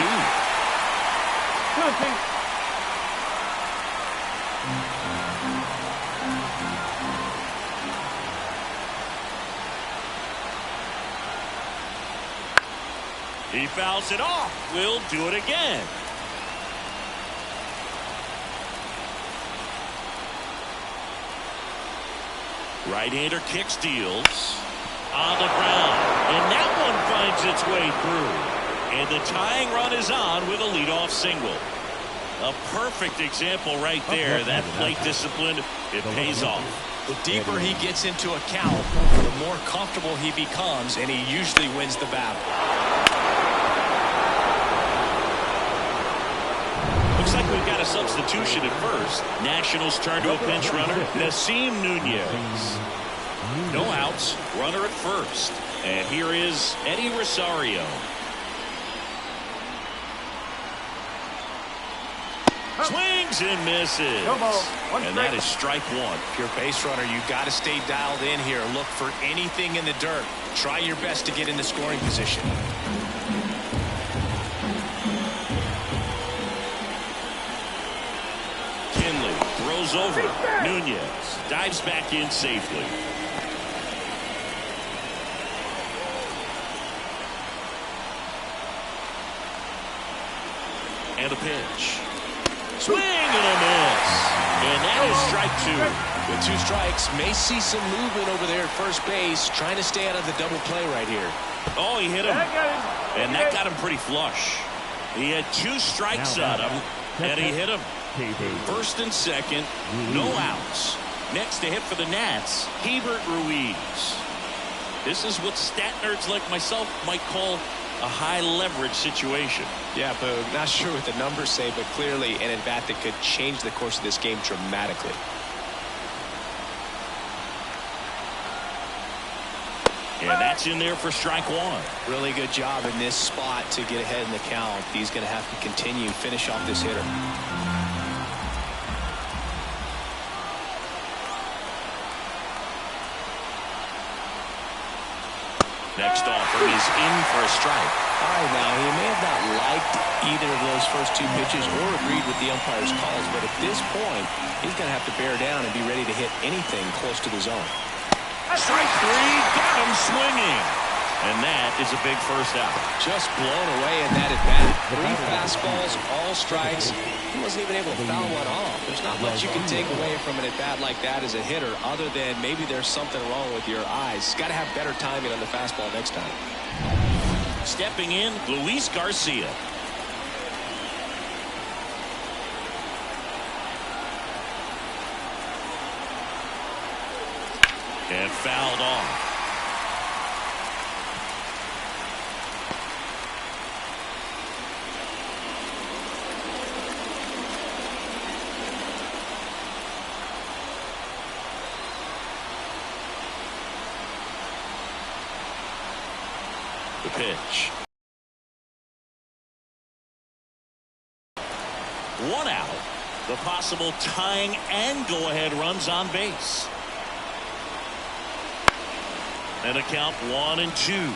He fouls it off. We'll do it again. Right-hander kicks, deals on the ground, and that one finds its way through. And the tying run is on with a leadoff single. A perfect example right there. That plate discipline, it pays off. The deeper he gets into a count, the more comfortable he becomes, and he usually wins the battle. Looks like we've got a substitution at first. Nationals turn to a pinch runner, Nasim Nunez. No outs, runner at first. And here is Eddie Rosario. Swings and misses. And that is strike 1. If you're a base runner, you've got to stay dialed in here. Look for anything in the dirt. Try your best to get in the scoring position. Kinley throws over. Nunez dives back in safely. And a pitch. Swing and a miss. And that is strike 2. With 2 strikes, may see some movement over there at first base, trying to stay out of the double play right here. Oh, he hit him. And that got him pretty flush. He had 2 strikes on him, and he hit him. First and second, no outs. Next to hit for the Nats, Hebert Ruiz. This is what stat nerds like myself might call a high leverage situation. Yeah, Boog, not sure what the numbers say, but clearly an at-bat that could change the course of this game dramatically. And that's in there for strike one. Really good job in this spot to get ahead in the count. He's going to have to continue, finish off this hitter. Next offer is in for a strike. All right, now, he may have not liked either of those first two pitches or agreed with the umpire's calls, but at this point, he's going to have to bear down and be ready to hit anything close to the zone. Strike three, got him swinging. And that is a big first out. Just blown away in that at-bat. 3 fastballs, all strikes. He wasn't even able to foul one off. There's not much you can take away from an at-bat like that as a hitter other than maybe there's something wrong with your eyes. Got to have better timing on the fastball next time. Stepping in, Luis Garcia. And fouled off. The pitch. 1 out. The possible tying and go-ahead runs on base. And a count 1-2.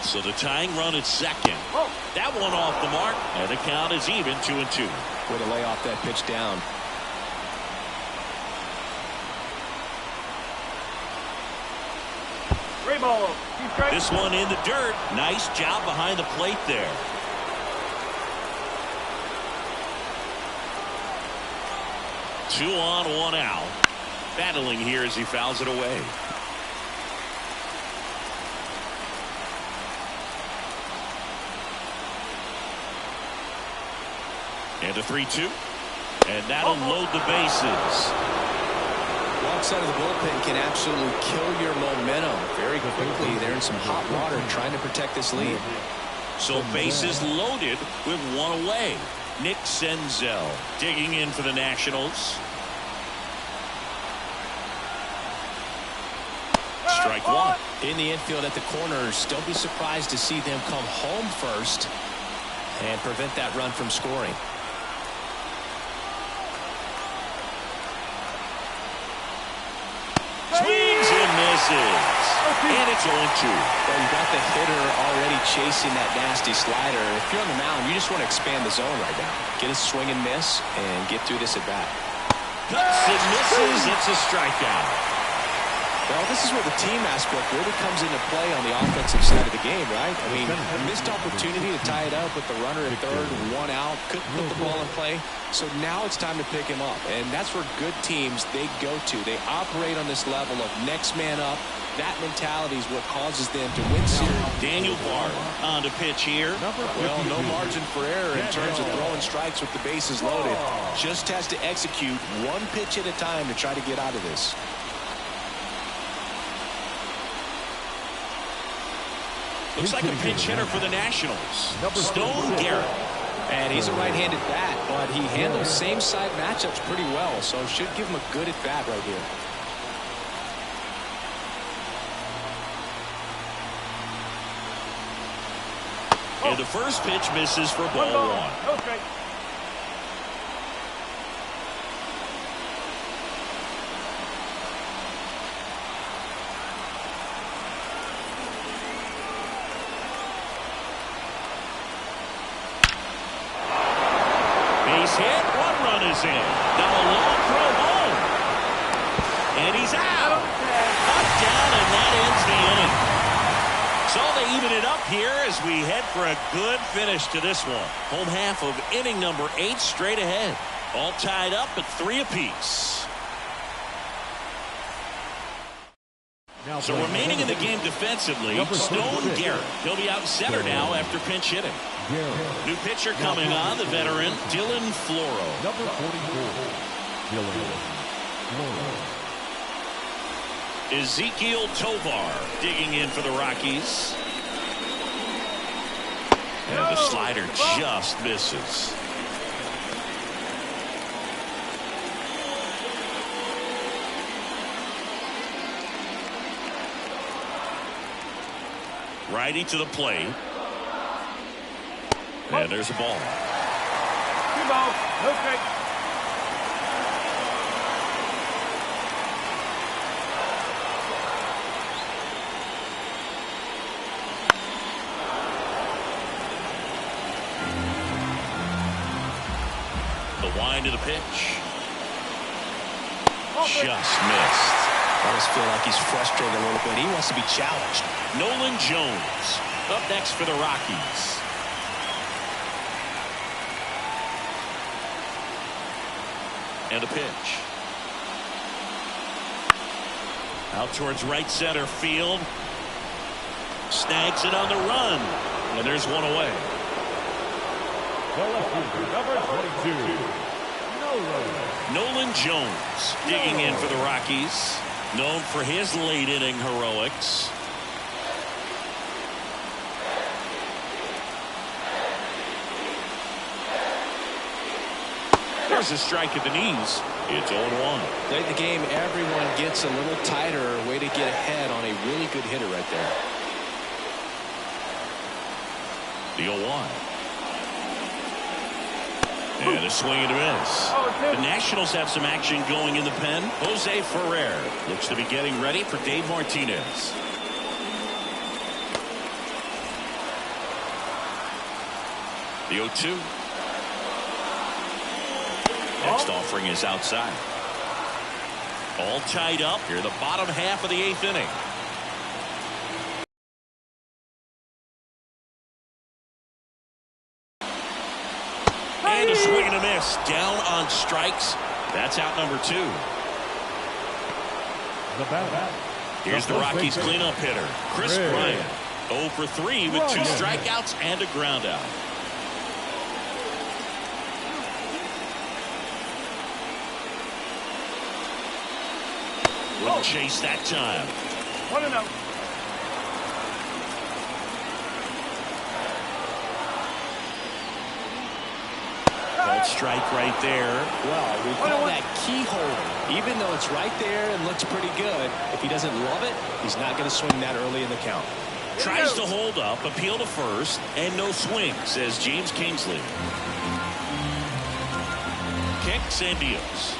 So the tying run at second. That one off the mark. And the count is even 2-2. Way to lay off that pitch down. This one in the dirt. Nice job behind the plate there. Two on, 1 out. Battling here as he fouls it away. And a 3-2. And that'll load the bases. Wrong side of the bullpen can absolutely kill your momentum very quickly. They're in some hot water trying to protect this lead. So bases loaded with 1 away. Nick Senzel digging in for the Nationals. Strike one. In the infield at the corners, don't be surprised to see them come home first and prevent that run from scoring. Swings and misses. And it's 0-2. Well, you got the hitter already chasing that nasty slider. If you're on the mound, you just want to expand the zone right now. Get a swing and miss and get through this at bat. Cuts and misses. It's a strikeout. Well, this is where the team aspect really comes into play on the offensive side of the game, right? I mean, a missed opportunity to tie it up with the runner at third, 1 out, couldn't put the ball in play. So now it's time to pick him up. And that's where good teams, they go to. They operate on this level of next man up. That mentality is what causes them to win series. Daniel Bard on to pitch here. Well, no margin for error in terms of throwing strikes with the bases loaded. Just has to execute 1 pitch at a time to try to get out of this. Looks like a pinch hitter for the Nationals. Stone Garrett. And he's a right-handed bat, but he handles same-side matchups pretty well, so should give him a good at-bat right here. And the first pitch misses for ball 1. Okay. Base hit. 1 run is in. Now a long throw home. And he's out. Up, down, and that ends the inning. So they even it up here as we head for a good finish to this one. Home half of inning number 8 straight ahead. All tied up at 3 apiece. So remaining in the game defensively, Stone Garrett. He'll be out center now after pinch hitting. New pitcher coming on, the veteran, Dylan Floro. Number 44, Dylan Floro. Ezekiel Tovar digging in for the Rockies. And the slider just misses. Righty to the plate. And there's a ball. 2 balls, no strike. The wind of the pitch. Just missed. I almost feel like he's frustrated a little bit. He wants to be challenged. Nolan Jones up next for the Rockies. And a pitch. Out towards right center field. Snags it on the run. And there's one away. Number 22, Nolan Jones digging in for the Rockies. Known for his late inning heroics. There's a strike at the knees. It's 0-1. Late in the game, everyone gets a little tighter. Way to get ahead on a really good hitter right there. The 0-1. And a swing and a miss. The Nationals have some action going in the pen. Jose Ferrer looks to be getting ready for Dave Martinez. The 0-2. Next offering is outside. All tied up here in the bottom half of the 8th inning. And a swing and a miss. Down on strikes. That's out number 2. Here's the Rockies cleanup hitter, Chris Bryant. 0 for 3 with 2 strikeouts and a ground out. Wouldn't chase that time. 1-0. Called strike right there. Well, we call that keyhole. Even though it's right there and looks pretty good, if he doesn't love it, he's not going to swing that early in the count. Tries to hold up, appeal to first, and no swing, says James Kingsley. Kicks and deals.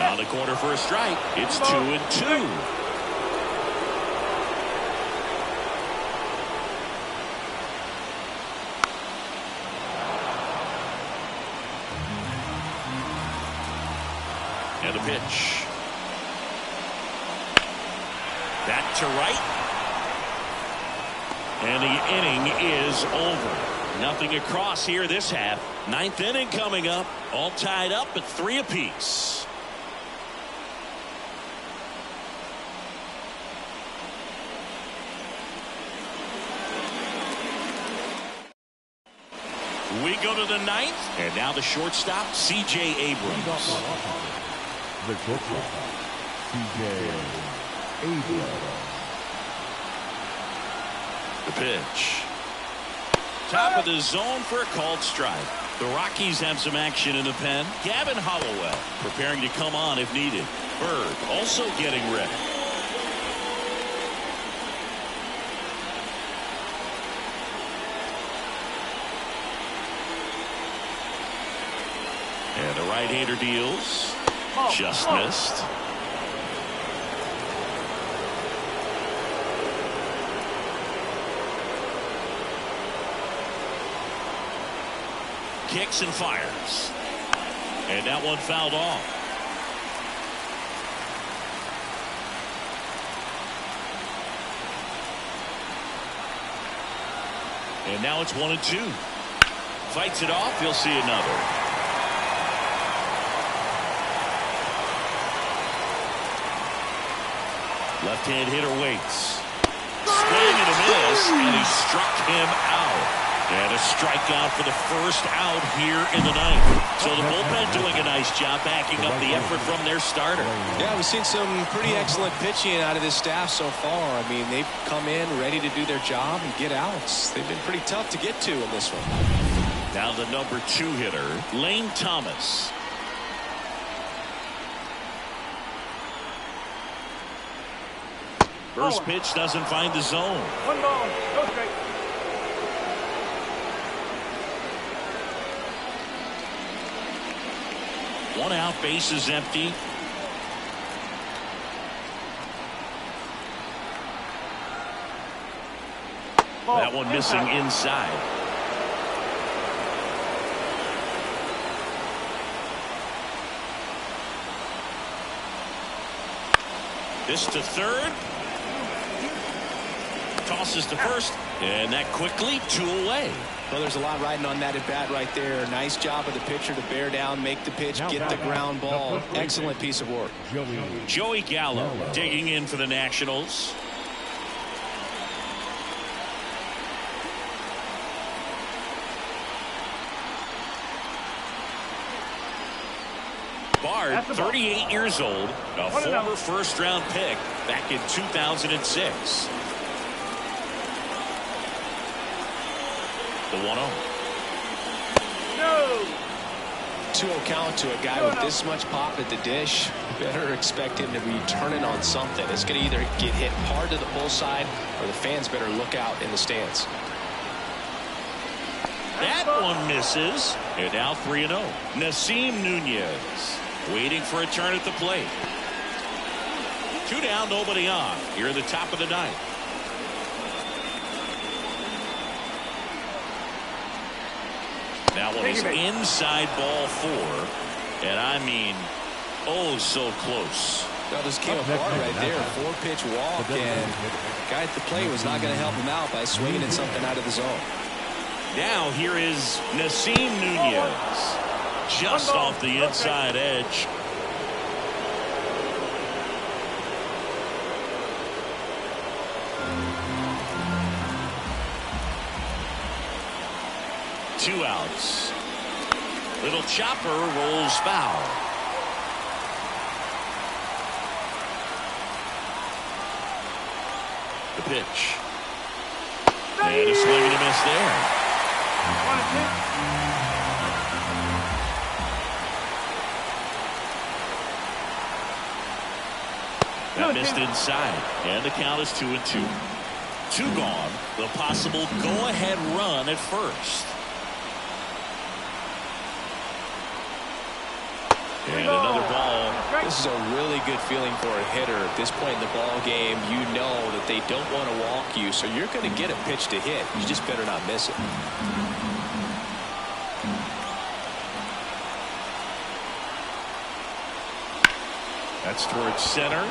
On the corner for a strike. It's 2-2. And a pitch. Back to right. And the inning is over. Nothing across here this half. 9th inning coming up. All tied up at 3 apiece. We go to the 9th, and now the shortstop, C.J. Abrams. The shortstop, C.J. Abrams. The pitch. Top of the zone for a called strike. The Rockies have some action in the pen. Gavin Hollowell preparing to come on if needed. Bird also getting ready. And the right-hander deals. Just missed. Kicks and fires. And that one fouled off. And now it's 1-2. Fights it off. You'll see another. Left-hand hitter waits. Swing and a miss, and he struck him out. And a strikeout for the first out here in the ninth. So the bullpen doing a nice job backing up the effort from their starter. Yeah, we've seen some pretty excellent pitching out of this staff so far. I mean, they've come in ready to do their job and get outs. They've been pretty tough to get to in this one. Now the number 2 hitter, Lane Thomas. First pitch doesn't find the zone. 1 ball, go straight. One out, base is empty. That one missing inside. This to third. Tosses to first, and that quickly 2 away. Well, there's a lot riding on that at bat right there. Nice job of the pitcher to bear down, make the pitch, get the ground ball. Excellent piece of work. Joey Gallo digging in for the Nationals. Bard, 38 years old, a former first-round pick back in 2006. The 1-0. No. 2-0 count to a guy with this much pop at the dish. Better expect him to be turning on something. It's going to either get hit hard to the pull side, or the fans better look out in the stands. That one misses, and now 3-0. Nasim Nunez waiting for a turn at the plate. 2 down, nobody on. Here in the top of the ninth. That one is inside ball 4, and I mean, oh, so close. Well, this came apart right there. 4-pitch walk, and the guy at the plate was not going to help him out by swinging in something out of the zone. Now here is Nasim Nunez, just off the inside edge. Two outs. Little chopper rolls foul. The pitch. And a swing and a miss there. That missed inside. And the count is 2-2. 2 gone. The possible go-ahead run at first. And another ball. This is a really good feeling for a hitter at this point in the ball game. You know that they don't want to walk you, so you're going to get a pitch to hit. You just better not miss it. That's towards center.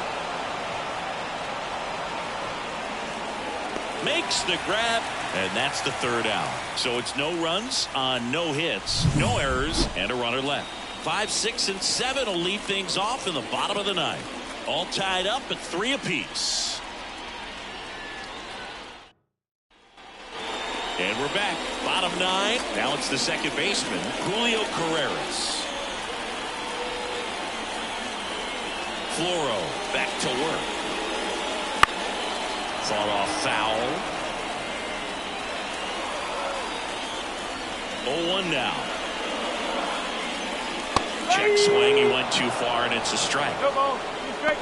Makes the grab, and that's the 3rd out. So it's no runs on no hits, no errors, and a runner left. 5, 6, and 7 will lead things off in the bottom of the ninth. All tied up at 3 apiece. And we're back. Bottom 9. Now it's the second baseman, Julio Carreras. Floro back to work. Fought off foul. 0-1 now. Check swing. He went too far, and it's a strike. No ball. Strike.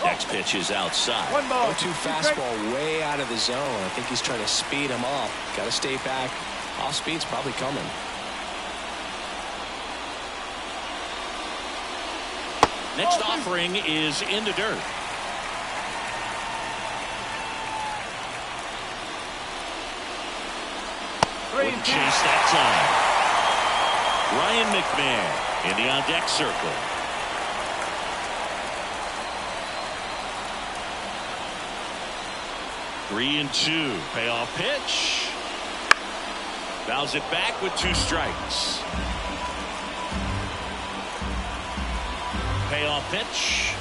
Next pitch is outside. 1 ball. 0-2 fastball way out of the zone. I think he's trying to speed him off. Got to stay back. Off speed's probably coming. Next offering is in the dirt. Wouldn't chase that time. Ryan McMahon in the on-deck circle. Three and 2. Payoff pitch. Fouls it back with 2 strikes. Payoff pitch.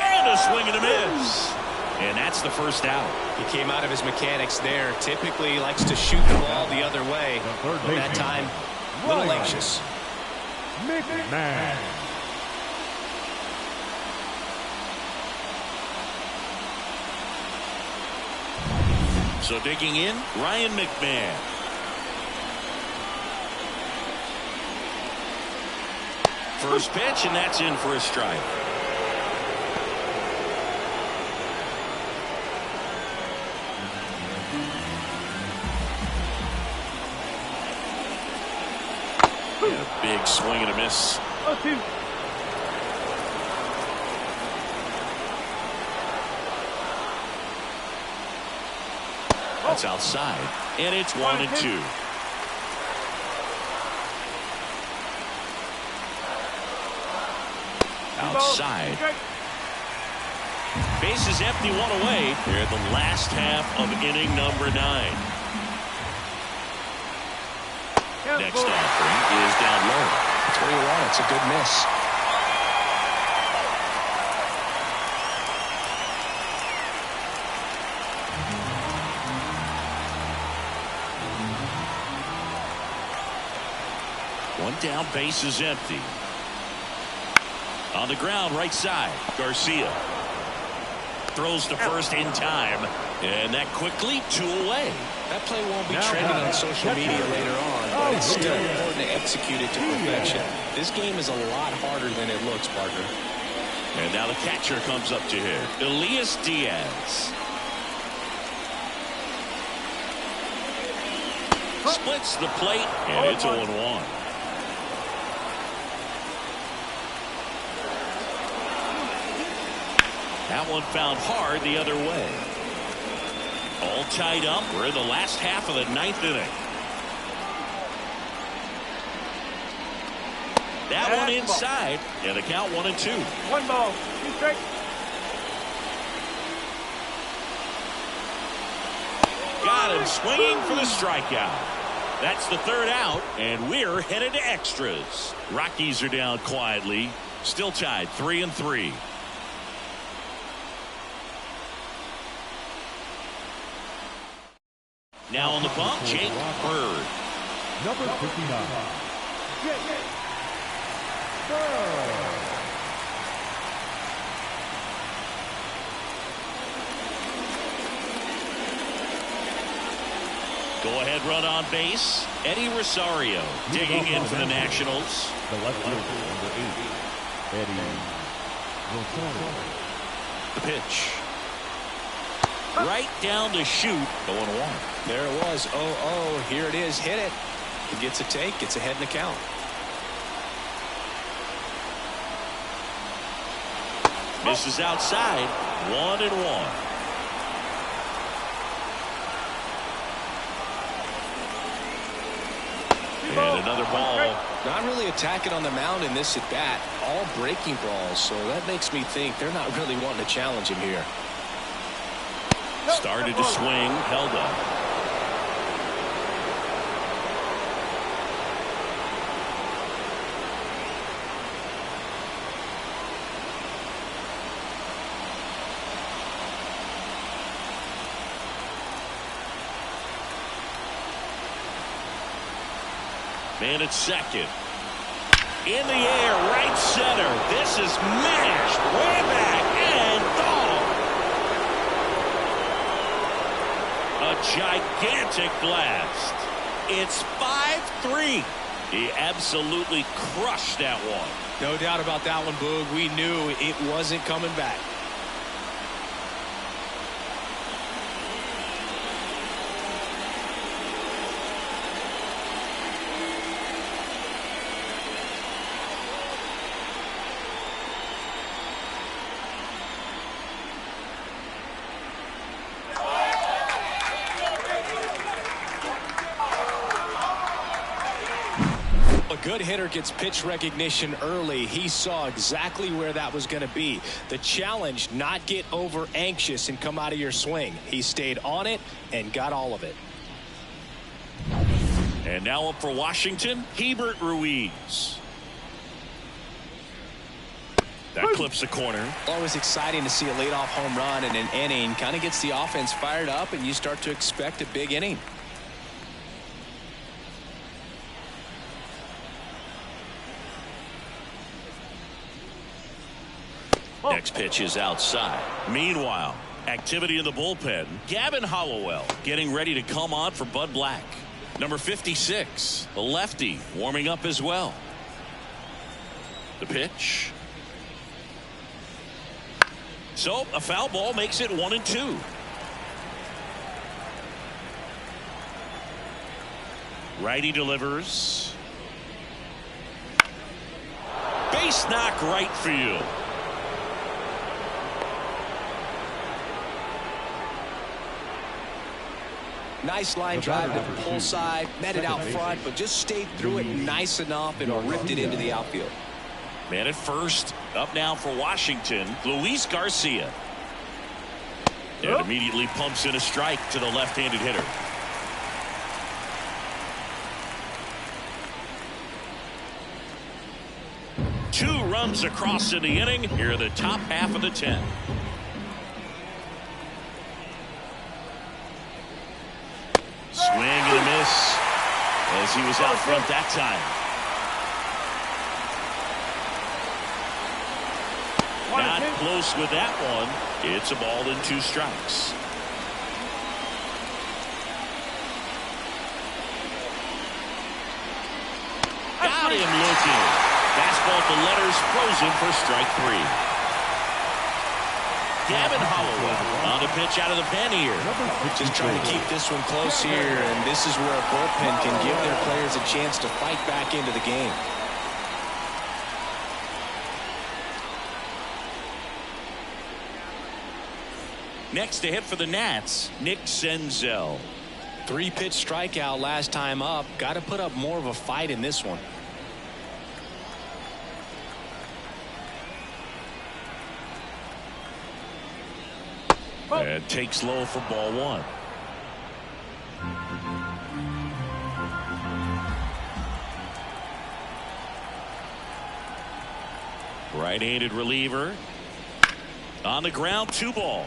And a swing and a miss. And that's the first out. He came out of his mechanics there. Typically he likes to shoot the ball the other way. But that time, a little anxious. McMahon. So digging in, Ryan McMahon. First pitch, and that's in for a strike. And a big swing and a miss. 0-2. That's outside, and it's 1-2. Outside. Bases empty, 1 away. Here at the last half of inning number 9. Next offering is down low. That's where you want it. It's a good miss. One down, base is empty. On the ground, right side, Garcia throws to first in time, and that quickly 2 away. That play won't be trending on social media later on, but it's still important to execute it to perfection. This game is a lot harder than it looks, partner. And now the catcher comes up to him, Elias Diaz. Splits the plate, and it's 0-1. That one found hard the other way. All tied up. We're in the last half of the 9th inning. That one inside, and the count 1-2. 1 ball, 2 strikes. Got him swinging for the strikeout. That's the 3rd out, and we're headed to extras. Rockies are down quietly, still tied 3-3. Now on the bump, Jake Bird. Number 59. Jake Bird. Go-ahead run on base. Eddie Rosario digging in for the Nationals. The left fielder, number 8. Eddie Rosario. The pitch. Right down to shoot. 0-1. There it was. 0-0. Here it is. Hit it. He gets a take. Gets ahead in the count. Misses outside. 1-1. And another ball. Not really attacking on the mound in this at bat. All breaking balls. So that makes me think they're not really wanting to challenge him here. Started to swing, held up. Man at second. In the air, right center. This is mashed way back and gone. A gigantic blast. It's 5-3. He absolutely crushed that one. No doubt about that one, Boog. We knew it wasn't coming back. A good hitter gets pitch recognition early. He saw exactly where that was going to be. The challenge, not get over anxious and come out of your swing. He stayed on it and got all of it. And now up for Washington, Hebert Ruiz. That clips the corner. Always exciting to see a leadoff home run in an inning. Kind of gets the offense fired up, and you start to expect a big inning. Next pitch is outside. Meanwhile, activity in the bullpen. Gavin Hollowell getting ready to come on for Bud Black. Number 56, the lefty, warming up as well. The pitch. So a foul ball makes it 1-2. Righty delivers. Base knock right field. Nice line drive to the pull side, met it out front, but just stayed through it nice enough and ripped it into the outfield. Man at first, up now for Washington, Luis Garcia. And immediately pumps in a strike to the left-handed hitter. Two runs across in the inning. Here are the top half of the 10. Swing and a miss as he was out front that time. Not close with that one. It's a ball and 2 strikes. Got him looking. Fastball to letters, frozen for strike 3. Gavin Hollowell on the pitch out of the pen here. Just trying to keep this one close here, and this is where a bullpen can give their players a chance to fight back into the game. Next to hit for the Nats, Nick Senzel. 3-pitch strikeout last time up. Got to put up more of a fight in this one. And takes low for ball 1. Right-handed reliever. On the ground, 2 ball.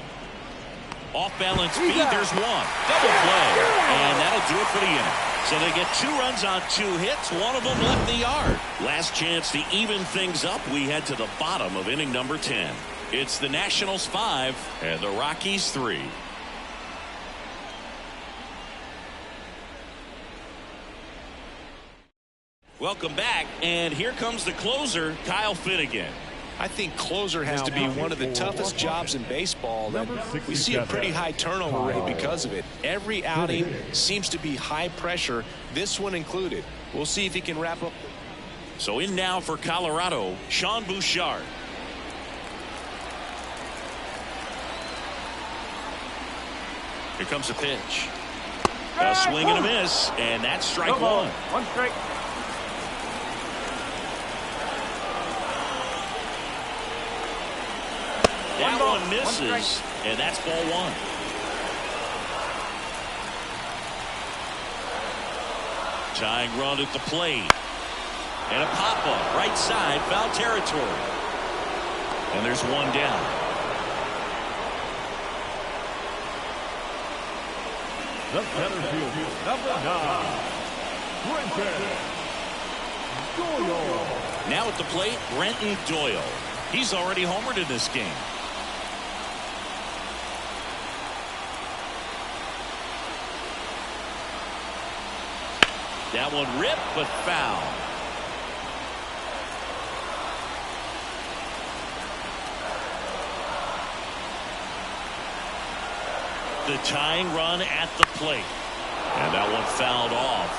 Off balance feed, there's 1. Double play. And that'll do it for the inning. So they get 2 runs on 2 hits. One of them left the yard. Last chance to even things up. We head to the bottom of inning number 10. It's the Nationals 5 and the Rockies 3. Welcome back, and here comes the closer, Kyle Finnegan. I think closer has to be one of the toughest jobs in baseball, and we see a pretty high turnover rate because of it. Every outing seems to be high pressure, this one included. We'll see if he can wrap up. So in now for Colorado, Sean Bouchard. Here comes a pitch. A swing and a miss, and that's strike 1. 1 strike. That one misses, and that's ball 1. Tying run at the plate. And a pop-up, right side, foul territory. And there's 1 down. The center fielder, number 9, Brenton Doyle. Now at the plate, Brenton Doyle. He's already homered in this game. That one ripped, but foul. The tying run at the plate. And that one fouled off.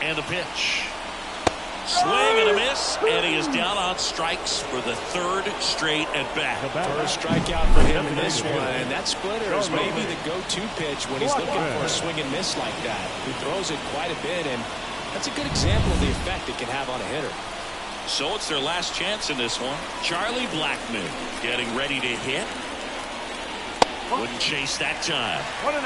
And the pitch. Swing and a miss, and he is down on strikes for the 3rd straight at bat. First strikeout for him in this one, and that splitter is maybe the go-to pitch when he's looking for a swing and miss like that. He throws it quite a bit, and that's a good example of the effect it can have on a hitter. So it's their last chance in this one. Charlie Blackmon getting ready to hit. Wouldn't chase that time. 1-0.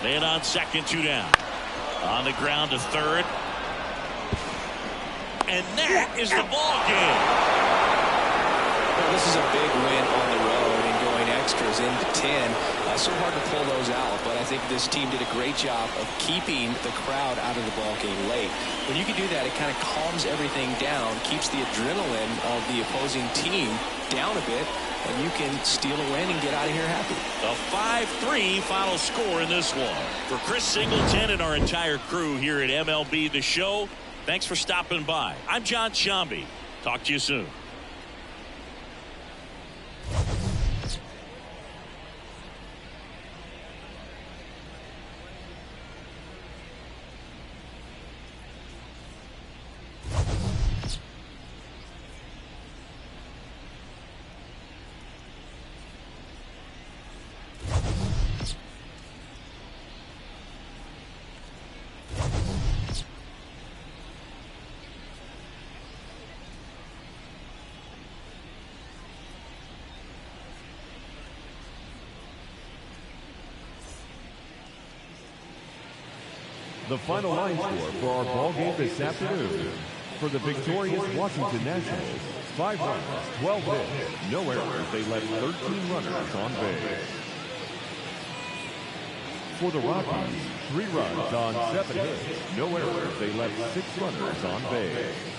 Man on second, 2 down. On the ground to third. And that is the ball game. Well, this is a big win on the road and going extras into 10. So hard to pull those out, but I think this team did a great job of keeping the crowd out of the ball game late. When you can do that, it kind of calms everything down, keeps the adrenaline of the opposing team down a bit, and you can steal a win and get out of here happy. The 5-3 final score in this one. For Chris Singleton and our entire crew here at MLB The Show, thanks for stopping by. I'm John Sciambi. Talk to you soon. The final line score for our ball game this afternoon. For the victorious Washington Nationals, 5 runs, 12 hits, no errors. They left 13 runners on base. For the Rockies, 3 runs on 7 hits, no errors. They left 6 runners on base.